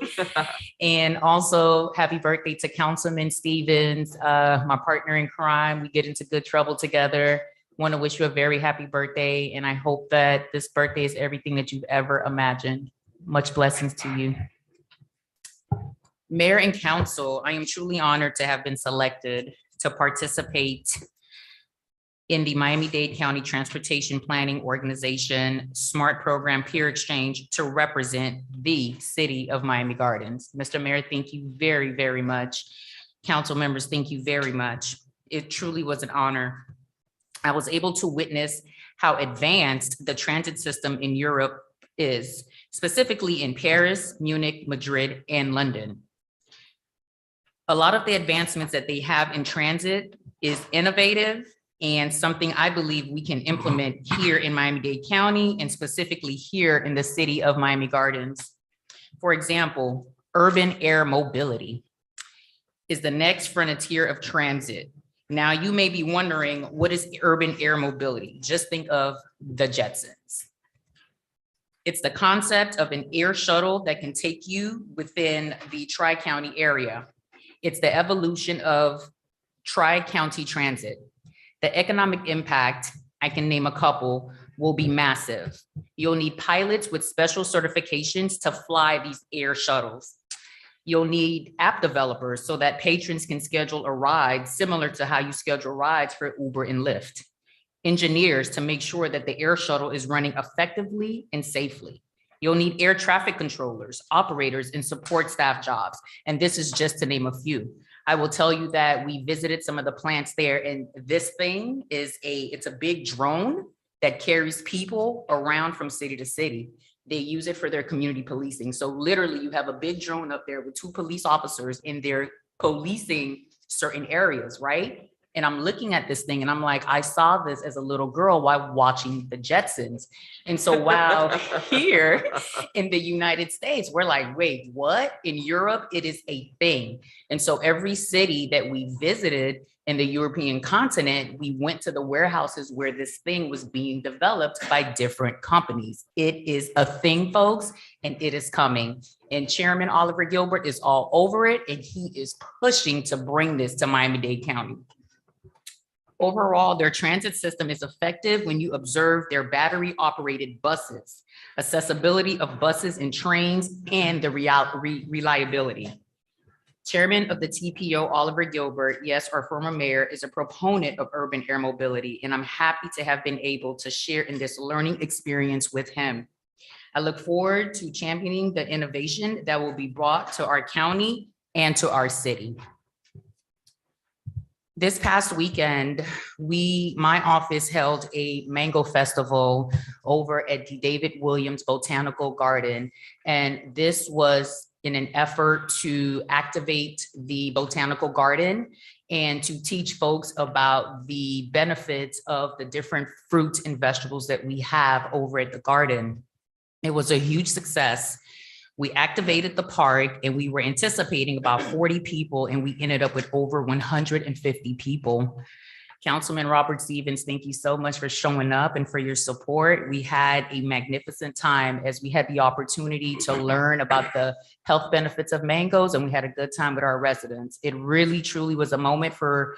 And also happy birthday to Councilman Stevens, my partner in crime. We get into good trouble together. Want to wish you a very happy birthday. And I hope that this birthday is everything that you've ever imagined. Much blessings to you. Mayor and Council, I am truly honored to have been selected to participate in the Miami-Dade County Transportation Planning Organization SMART Program Peer Exchange to represent the city of Miami Gardens. Mr. Mayor, thank you very, very much. Council members, thank you very much. It truly was an honor. I was able to witness how advanced the transit system in Europe is, specifically in Paris, Munich, Madrid, and London. A lot of the advancements that they have in transit is innovative and something I believe we can implement here in Miami-Dade County and specifically here in the city of Miami Gardens. For example, urban air mobility is the next frontier of transit. Now you may be wondering, what is urban air mobility? Just think of the Jetsons. It's the concept of an air shuttle that can take you within the Tri-County area. It's the evolution of Tri-County transit. The economic impact, I can name a couple, will be massive. You'll need pilots with special certifications to fly these air shuttles. You'll need app developers so that patrons can schedule a ride similar to how you schedule rides for Uber and Lyft. engineers to make sure that the air shuttle is running effectively and safely. You'll need air traffic controllers, operators, and support staff jobs. And this is just to name a few. I will tell you that we visited some of the plants there, and this thing is it's a big drone that carries people around from city to city. They use it for their community policing. So literally you have a big drone up there with 2 police officers and they're policing certain areas, right? And I'm looking at this thing and I'm like, I saw this as a little girl while watching the Jetsons. And so while here in the United States, we're like, wait, what? In Europe, it is a thing. And so every city that we visited in the European continent, we went to the warehouses where this thing was being developed by different companies. It is a thing, folks, and it is coming. And Chairman Oliver Gilbert is all over it, and he is pushing to bring this to Miami-Dade County. Overall, their transit system is effective when you observe their battery-operated buses, accessibility of buses and trains, and the reliability. Chairman of the TPO, Oliver Gilbert, yes, our former mayor, is a proponent of urban air mobility, and I'm happy to have been able to share in this learning experience with him. I look forward to championing the innovation that will be brought to our county and to our city. This past weekend, my office held a mango festival over at the David Williams Botanical Garden. And this was in an effort to activate the botanical garden and to teach folks about the benefits of the different fruits and vegetables that we have over at the garden. It was a huge success. We activated the park and we were anticipating about 40 people and we ended up with over 150 people. Councilman Robert Stevens, thank you so much for showing up and for your support. We had a magnificent time as we had the opportunity to learn about the health benefits of mangoes, and we had a good time with our residents. It really, truly was a moment for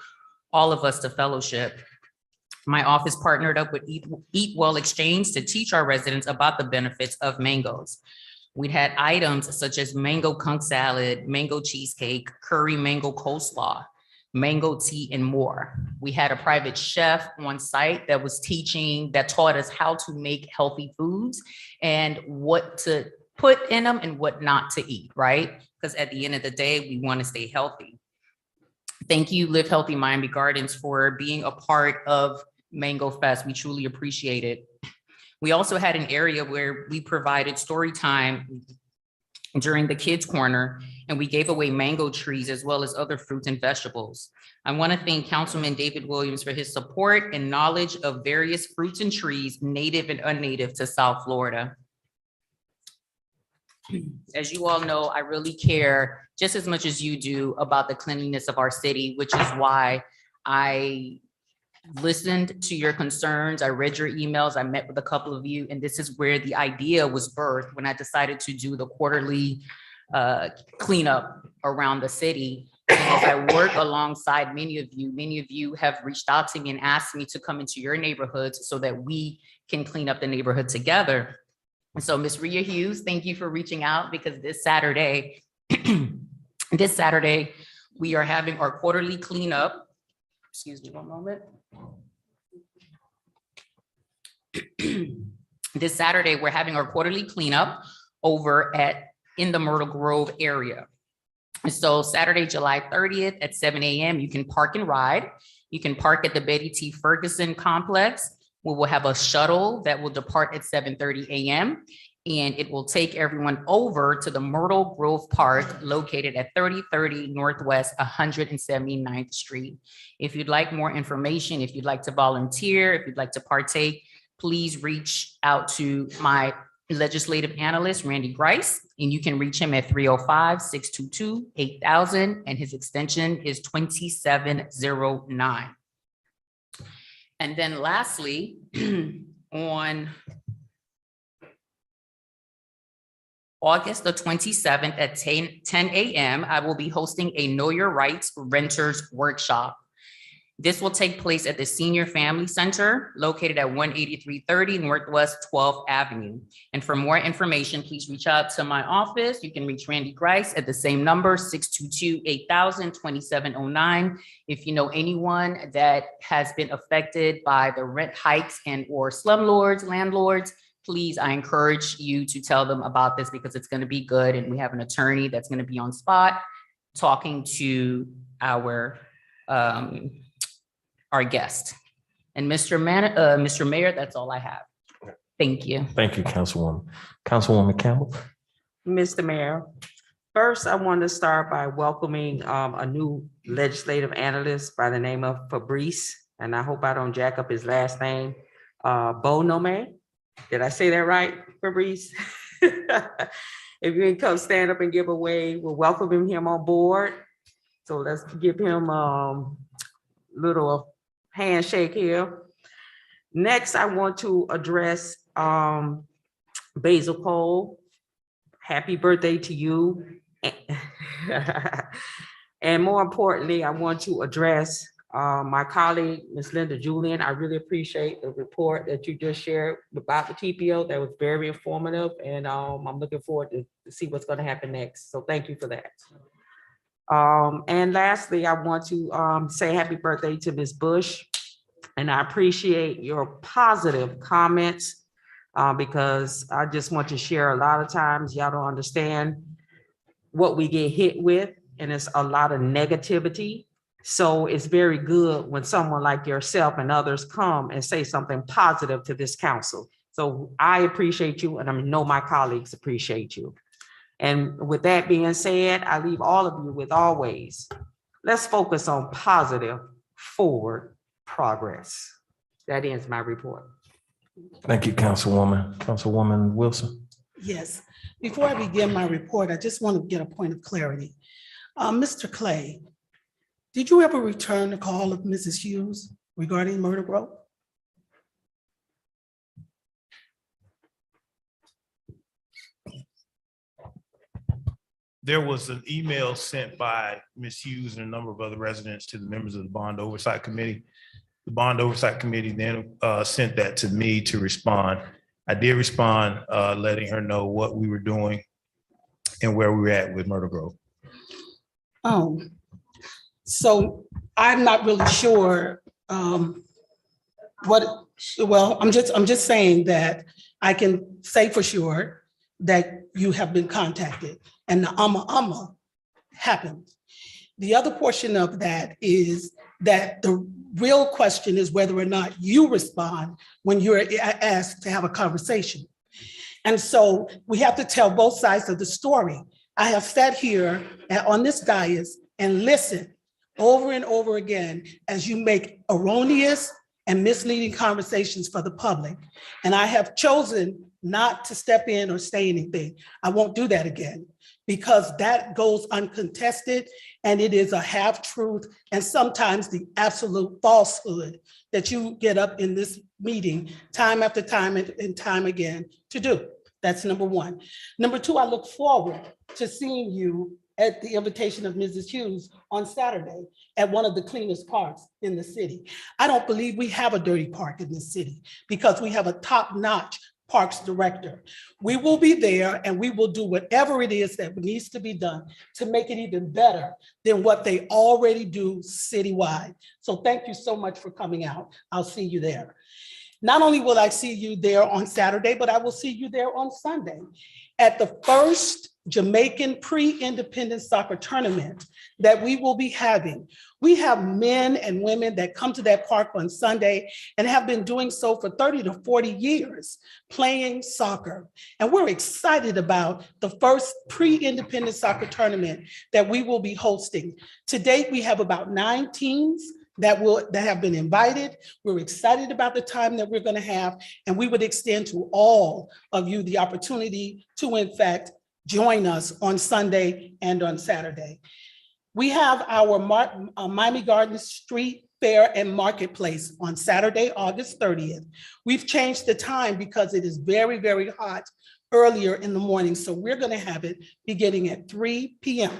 all of us to fellowship. My office partnered up with Eat Well Exchange to teach our residents about the benefits of mangoes. We had items such as mango conch salad, mango cheesecake, curry mango coleslaw, mango tea, and more. We had a private chef on site that was that taught us how to make healthy foods and what to put in them and what not to eat, right? Because at the end of the day, we want to stay healthy. Thank you, Live Healthy Miami Gardens, for being a part of Mango Fest. We truly appreciate it. We also had an area where we provided story time during the kids corner, and we gave away mango trees as well as other fruits and vegetables. I want to thank Councilman David Williams for his support and knowledge of various fruits and trees, native and unnative to South Florida. As you all know, I really care just as much as you do about the cleanliness of our city, which is why I listened to your concerns. I read your emails. I met with a couple of you, and this is where the idea was birthed when I decided to do the quarterly cleanup around the city. And as I work alongside many of you have reached out to me and asked me to come into your neighborhoods so that we can clean up the neighborhood together. And so Ms. Rhea Hughes, thank you for reaching out, because this Saturday, we are having our quarterly cleanup. Excuse me one moment. This Saturday, we're having our quarterly cleanup over in the Myrtle Grove area. And so Saturday, July 30th at 7 a.m., you can park and ride. You can park at the Betty T. Ferguson complex. We will have a shuttle that will depart at 7:30 a.m. and it will take everyone over to the Myrtle Grove Park located at 3030 Northwest 179th Street. If you'd like more information, if you'd like to volunteer, if you'd like to partake, please reach out to my legislative analyst, Randy Grice, and you can reach him at 305-622-8000, and his extension is 2709. And then lastly, on August the 27th at 10 a.m., I will be hosting a Know Your Rights Renters Workshop. This will take place at the Senior Family Center located at 18330 Northwest 12th Avenue. And for more information, please reach out to my office. You can reach Randy Grice at the same number, 622-8000-2709. If you know anyone that has been affected by the rent hikes and or slumlords, landlords, please, I encourage you to tell them about this because it's going to be good. And we have an attorney that's going to be on spot talking to our guest. And Mr. Mayor, that's all I have. Thank you. Thank you, Councilwoman. Councilwoman Campbell. Mr. Mayor, first, I want to start by welcoming a new legislative analyst by the name of Fabrice, and I hope I don't jack up his last name, Bonome. Did I say that right, Fabrice? If you can come stand up and give a wave, we're welcoming him on board. So let's give him a little handshake here. Next, I want to address Basil Cole. Happy birthday to you. And more importantly, I want to address my colleague, Ms. Linda Julian. I really appreciate the report that you just shared about the TPO. That was very informative, and I'm looking forward to see what's going to happen next. So thank you for that. And lastly, I want to say happy birthday to Ms. Bush. And I appreciate your positive comments because I just want to share, a lot of times y'all don't understand what we get hit with, and it's a lot of negativity. So it's very good when someone like yourself and others come and say something positive to this council. So I appreciate you, and I know my colleagues appreciate you. And with that being said, I leave all of you with always, let's focus on positive forward progress. That ends my report. Thank you, Councilwoman. Councilwoman Wilson. Yes, before I begin my report, I just want to get a point of clarity. Mr. Clay, did you ever return the call of Mrs. Hughes regarding Myrtle Grove? There was an email sent by Ms. Hughes and a number of other residents to the members of the Bond Oversight Committee. The Bond Oversight Committee then sent that to me to respond. I did respond, letting her know what we were doing and where we were at with Myrtle Grove. Oh, so I'm not really sure well, I'm just saying that I can say for sure that you have been contacted and the happened. The other portion of that is that the real question is whether or not you respond when you're asked to have a conversation. And so we have to tell both sides of the story. I have sat here on this dais and listened over and over again as you make erroneous and misleading conversations for the public. And I have chosen not to step in or say anything. I won't do that again because that goes uncontested and it is a half truth and sometimes the absolute falsehood that you get up in this meeting time after time and time again to do. That's number one. Number two, I look forward to seeing you at the invitation of Mrs. Hughes on Saturday at one of the cleanest parks in the city. I don't believe we have a dirty park in this city because we have a top-notch parks director. We will be there and we will do whatever it is that needs to be done to make it even better than what they already do citywide. So thank you so much for coming out. I'll see you there. Not only will I see you there on Saturday, but I will see you there on Sunday at the first Jamaican pre-independence soccer tournament that we will be having. We have men and women that come to that park on Sunday and have been doing so for 30 to 40 years, playing soccer. And we're excited about the first pre-independence soccer tournament that we will be hosting. To date, we have about 9 teams that have been invited. We're excited about the time that we're going to have, and we would extend to all of you the opportunity to, in fact, join us on Sunday and on Saturday. We have our Miami Gardens Street Fair and Marketplace on Saturday, August 30th. We've changed the time because it is very, very hot earlier in the morning. So we're going to have it beginning at 3 p.m.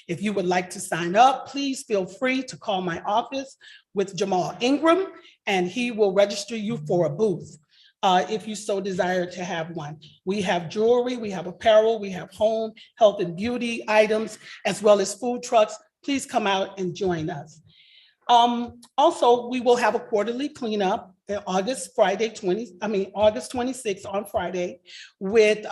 If you would like to sign up, please feel free to call my office with Jamal Ingram, and he will register you for a booth if you so desire to have one. We have jewelry, we have apparel, we have home, health and beauty items, as well as food trucks. Please come out and join us. Also, we will have a quarterly cleanup August 26th on Friday with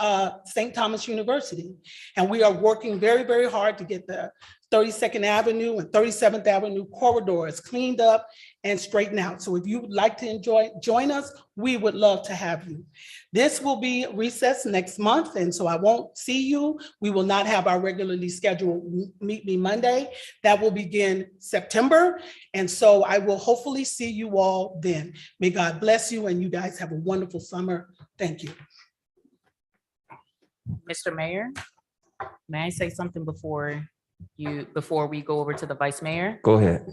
St. Thomas University. And we are working very, very hard to get the 32nd Avenue and 37th Avenue corridors cleaned up and straightened out. So if you would like to join us, we would love to have you. This will be recessed next month, and so I won't see you. We will not have our regularly scheduled Meet Me Monday. That will begin September, and so I will hopefully see you all then. May God bless you, and you guys have a wonderful summer. Thank you. Mr. Mayor, may I say something before we go over to the Vice Mayor? Go ahead.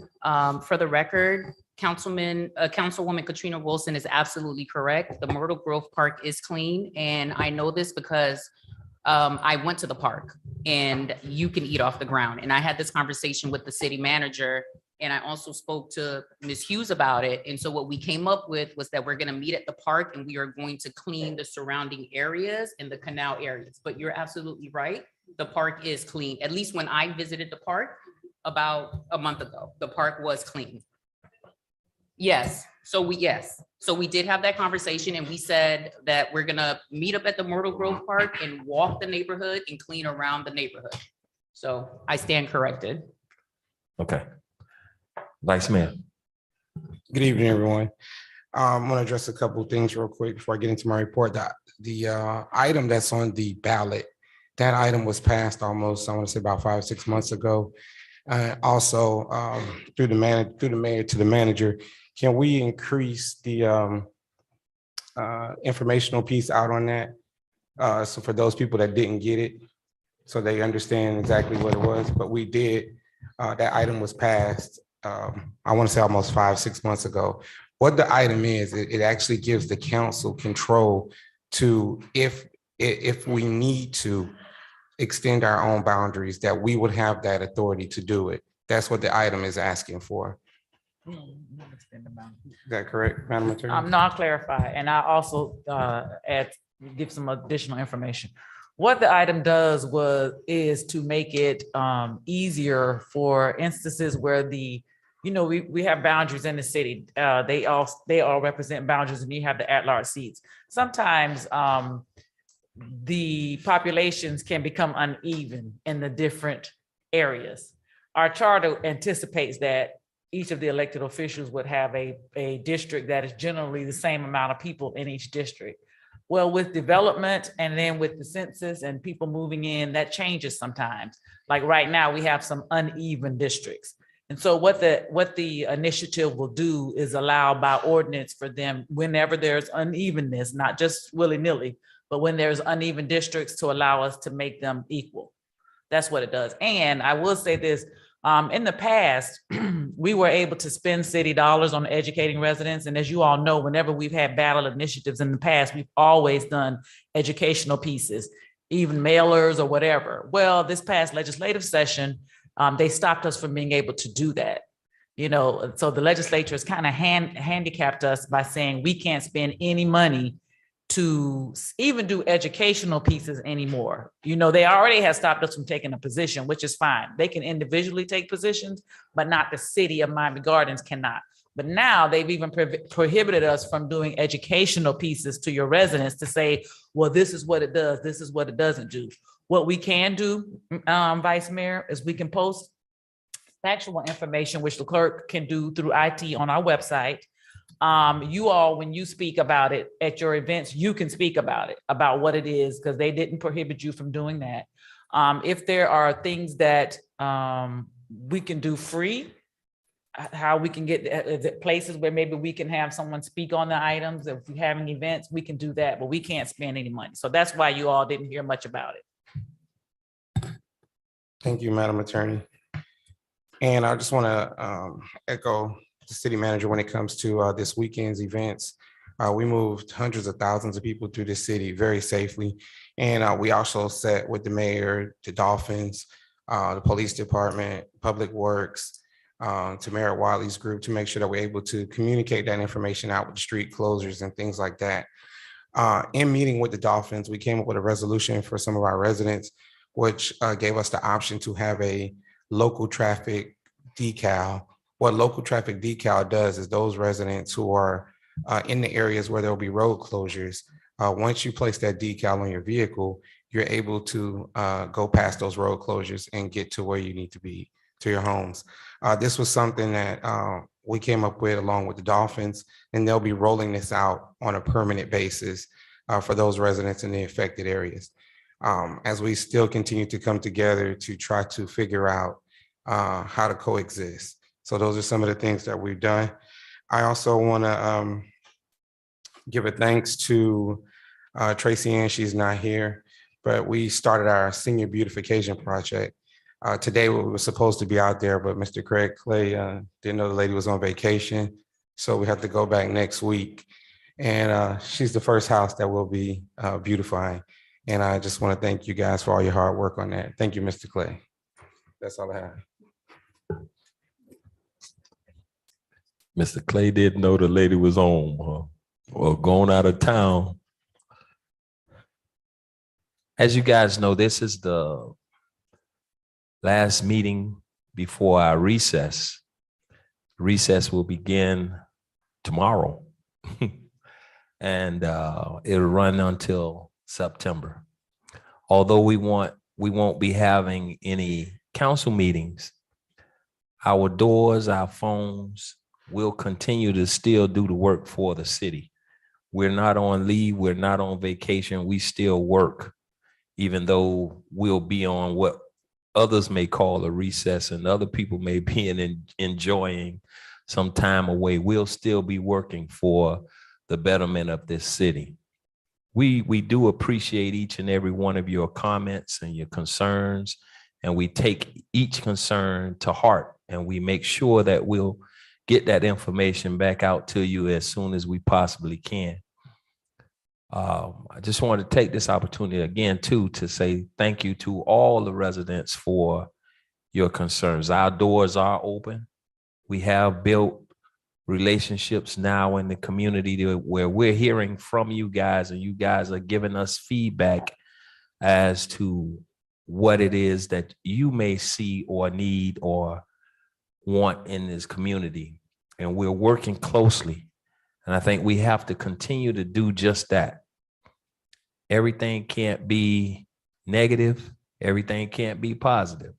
For the record, Councilwoman Katrina Wilson is absolutely correct. The Myrtle Grove Park is clean, and I know this because I went to the park and you can eat off the ground. And I had this conversation with the city manager, and I also spoke to Ms. Hughes about it. And so what we came up with was that we're going to meet at the park and we are going to clean the surrounding areas and the canal areas. But you're absolutely right. The park is clean. At least when I visited the park about a month ago, the park was clean. Yes. So we did have that conversation, and we said that we're gonna meet up at the Myrtle Grove Park and walk the neighborhood and clean around the neighborhood. So I stand corrected. Okay. Vice Mayor. Good evening, everyone. I'm going to address a couple of things real quick before I get into my report. The item that's on the ballot, that item was passed almost, I want to say about 5 or 6 months ago. Also, through the mayor to the manager, can we increase the informational piece out on that? So for those people that didn't get it, so they understand exactly what it was, but we did, that item was passed, I want to say almost 5 or 6 months ago. What the item is, it actually gives the council control to, if we need to extend our own boundaries, that we would have that authority to do it. That's what the item is asking for. Is that correct, Madam Attorney? No, I'll clarify, and I also give some additional information. What the item does is to make it easier for instances where we have boundaries in the city. They all represent boundaries, and you have the at-large seats. Sometimes the populations can become uneven in the different areas. Our charter anticipates that each of the elected officials would have a district that is generally the same amount of people in each district. Well, with development and then with the census and people moving in, that changes sometimes. Like right now, we have some uneven districts. And so what the initiative will do is allow by ordinance for them, whenever there's unevenness, not just willy-nilly, but when there's uneven districts, to allow us to make them equal. That's what it does. And I will say this, in the past, we were able to spend city dollars on educating residents. And as you all know, whenever we've had ballot initiatives in the past, we've always done educational pieces, even mailers or whatever. Well, this past legislative session, they stopped us from being able to do that. So the legislature has kind of handicapped us by saying we can't spend any money to even do educational pieces anymore. They already have stopped us from taking a position, which is fine. They can individually take positions, but not the city of Miami Gardens cannot. But now they've even prohibited us from doing educational pieces to your residents to say, well, this is what it does, this is what it doesn't do. What we can do, Vice Mayor, is we can post factual information, which the clerk can do through IT on our website. You all, when you speak about it at your events, you can speak about it, about what it is, because they didn't prohibit you from doing that. If there are things that we can do free, how we can get places where maybe we can have someone speak on the items. If we're having events, we can do that, but we can't spend any money. So that's why you all didn't hear much about it. Thank you, Madam Attorney. And I just want to echo the city manager when it comes to this weekend's events. We moved hundreds of thousands of people through the city very safely. And we also sat with the mayor, the Dolphins, the police department, Public Works, to Mayor Wiley's group to make sure that we're able to communicate that information out with street closures and things like that. In meeting with the Dolphins, we came up with a resolution for some of our residents, which gave us the option to have a local traffic decal. What local traffic decal does is those residents who are in the areas where there'll be road closures, once you place that decal on your vehicle, you're able to go past those road closures and get to where you need to be, to your homes. This was something that we came up with along with the Dolphins, and they'll be rolling this out on a permanent basis for those residents in the affected areas. As we still continue to come together to try to figure out how to coexist. So those are some of the things that we've done. I also want to give a thanks to Tracy Ann. She's not here, but we started our senior beautification project. Today we were supposed to be out there, but Mr. Craig Clay didn't know the lady was on vacation. So we have to go back next week. And she's the first house that we'll be beautifying. And I just want to thank you guys for all your hard work on that. Thank you, Mr. Clay. That's all I have. Mr. Clay didn't know the lady was on or going out of town. As you guys know, this is the last meeting before our recess. Recess will begin tomorrow. And it'll run until September. Although we won't be having any council meetings, our doors, our phones will continue to still do the work for the city. We're not on leave, we're not on vacation, we still work, even though we'll be on what others may call a recess and other people may be enjoying some time away. We'll still be working for the betterment of this city. We do appreciate each and every one of your comments and your concerns, and we take each concern to heart, and we make sure that we'll get that information back out to you as soon as we possibly can. I just want to take this opportunity again too to say thank you to all the residents for your concerns. Our doors are open. We have built relationships now in the community where we're hearing from you guys, and you guys are giving us feedback as to what it is that you may see or need or want in this community. And we're working closely. And I think we have to continue to do just that. Everything can't be negative. Everything can't be positive,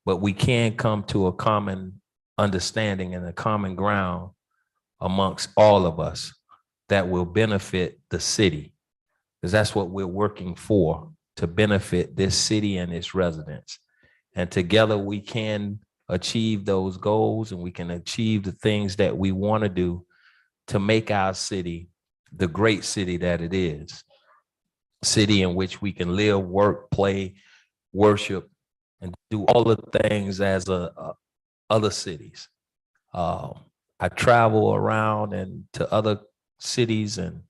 but we can come to a common understanding and a common ground amongst all of us that will benefit the city, because that's what we're working for, to benefit this city and its residents. And together we can achieve those goals, and we can achieve the things that we want to do to make our city the great city that it is. A city in which we can live, work, play, worship, and do all the things as other cities. I travel around and to other cities, and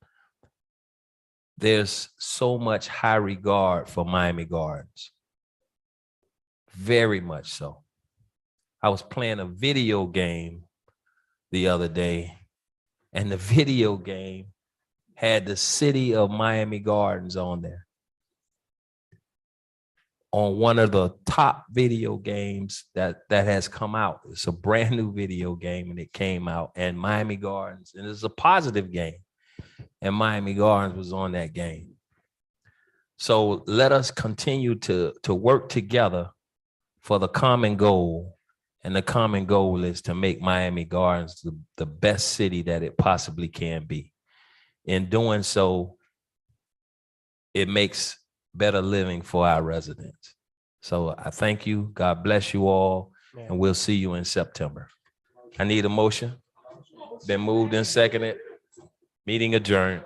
there's so much high regard for Miami Gardens. Very much so. I was playing a video game the other day, and the video game had the city of Miami Gardens on there. On one of the top video games that has come out. It's a brand new video game, and it came out, and Miami Gardens, and it's a positive game, and Miami Gardens was on that game. So let us continue to work together for the common goal, and the common goal is to make Miami Gardens the best city that it possibly can be. In doing so, it makes better living for our residents. So I thank you. God bless you all, and we'll see you in September. I need a motion. Been moved and seconded. Meeting adjourned.